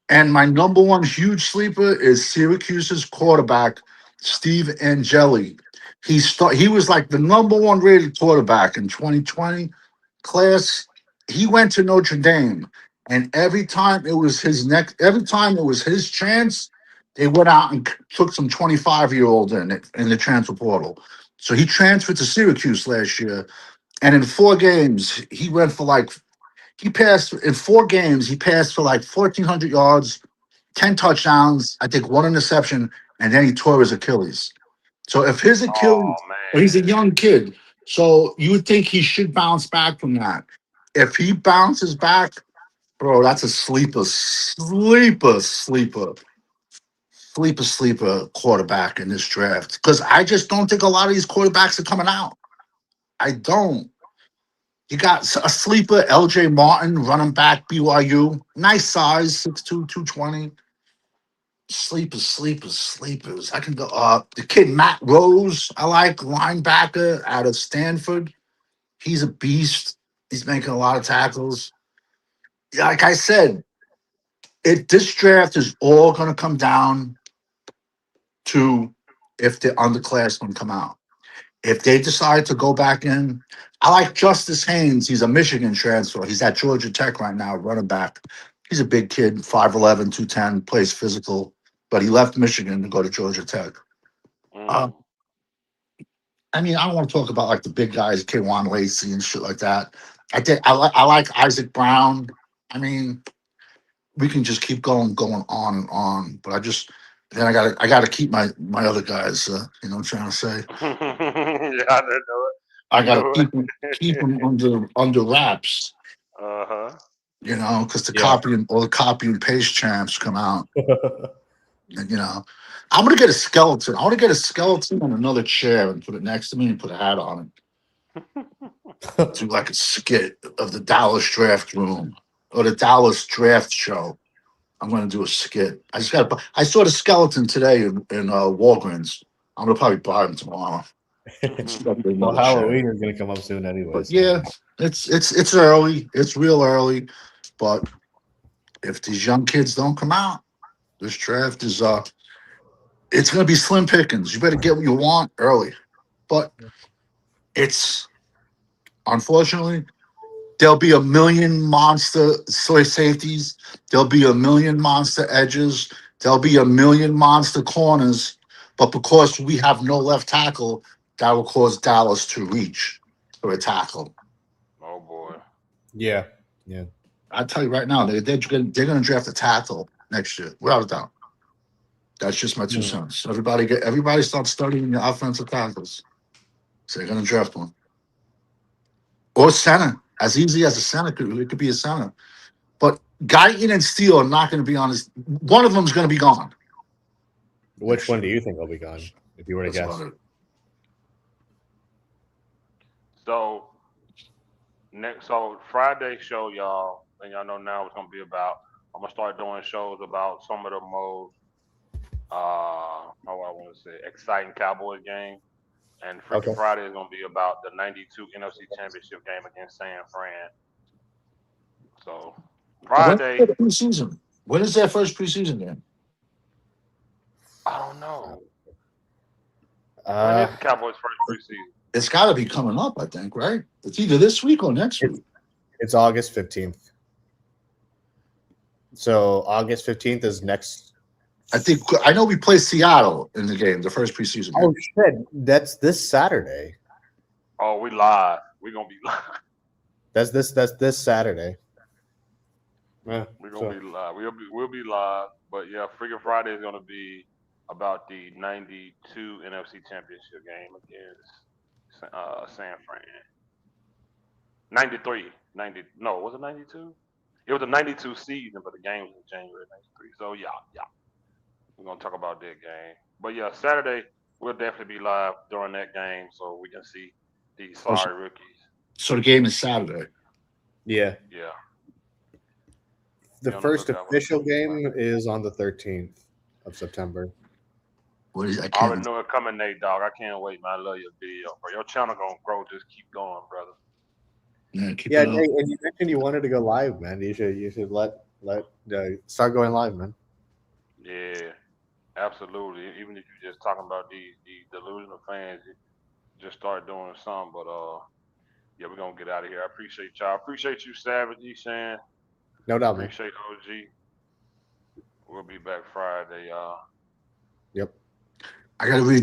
And my number one huge sleeper is Syracuse's quarterback, Steve Angeli. He was like the number 1 rated quarterback in 2020 class. He went to Notre Dame, and every time it was his chance, they went out and took some 25-year-old in the transfer portal. So he transferred to Syracuse last year, and in 4 games, he passed for like 1,400 yards, 10 touchdowns, I think 1 interception, and then he tore his Achilles. So if his Achilles, he's a young kid, so you would think he should bounce back from that. If he bounces back, bro, that's a sleeper quarterback in this draft. Because I just don't think a lot of these quarterbacks are coming out. I don't. You got a sleeper, LJ Martin, running back, BYU. Nice size, 6'2", 220. Sleepers. I can go the kid Matt Rose, I like, linebacker out of Stanford. He's a beast. He's making a lot of tackles. Like I said, this draft is all going to come down to if the underclassmen come out. If they decide to go back in, I like Justice Haynes. He's a Michigan transfer. He's at Georgia Tech right now, running back. He's a big kid, 5'11", 210, plays physical, but he left Michigan to go to Georgia Tech. I don't want to talk about like the big guys, K'Wan Lacey and shit like that. I like Isaac Brown. We can just keep going on and on. But I gotta keep my other guys. You know what I'm trying to say? Yeah, I didn't know it. I gotta keep them under wraps. You know, because the Yeah. copy and paste champs come out. And, you know, I'm gonna get a skeleton. I want to get a skeleton and another chair and put it next to me and put a hat on it. Do like a skit of the Dallas draft room or the Dallas draft show. I'm gonna do a skit. I saw the skeleton today in Walgreens. I'm gonna probably buy him tomorrow. Well, Halloween is gonna come up soon anyway. But So. yeah, it's early. It's real early. But if these young kids don't come out, this draft is it's gonna be slim pickings. You better get what you want early. But it's unfortunately there'll be a million monster soy safeties, there'll be a million monster edges, there'll be a million monster corners, but because we have no left tackle, that will cause Dallas to reach for a tackle. Oh boy. Yeah. I tell you right now, they're going to draft a tackle next year, without a doubt. That's just my 2 cents. Everybody start studying the offensive tackles. So they're going to draft one or center, as easy as a center. It could be a center, but Guyton and Steele are not going to be on his. One of them is going to be gone. Which one do you think will be gone? If you were to That's guess. about it. So so Friday show, y'all, and y'all know now it's gonna be about. I'm gonna start doing shows about some of the most how I want to say exciting Cowboys game, and Freaky Okay. Friday is gonna be about the '92 NFC Championship game against San Fran. So Friday, Preseason. When is their first preseason game? I don't know. When Uh, is the Cowboys' first preseason? It's got to be coming up, I think, right? It's either this week or next week. it's August 15th. So August 15th is next. I know we play Seattle in the game, the first preseason game. Oh shit! That's this Saturday. Oh, we live. We gonna be live. That's this Saturday. Yeah, We're gonna be live. We'll be live. But yeah, Freaky Friday is gonna be about the '92 NFC Championship game against San Fran. '93, no, was it '92? It was a '92 season, but the game was in January '93. So yeah, we're gonna talk about that game. But yeah, Saturday we'll definitely be live during that game, so we can see these sorry rookies. So the game is Saturday. Yeah. Yeah. The first official game is on the 13th of September. What is? I already know it coming, Nate, dog. I can't wait, man. I love your video, bro. Your channel gonna grow. Just keep going, brother. Yeah, and you mentioned you wanted to go live, man. You should let start going live, man. Yeah, absolutely. Even if you're just talking about these delusional fans, you just start doing something. But yeah, we're gonna get out of here. I appreciate y'all. I appreciate you, Savage, Shan. No doubt, man. Appreciate OG. We'll be back Friday, y'all. Yep. I gotta read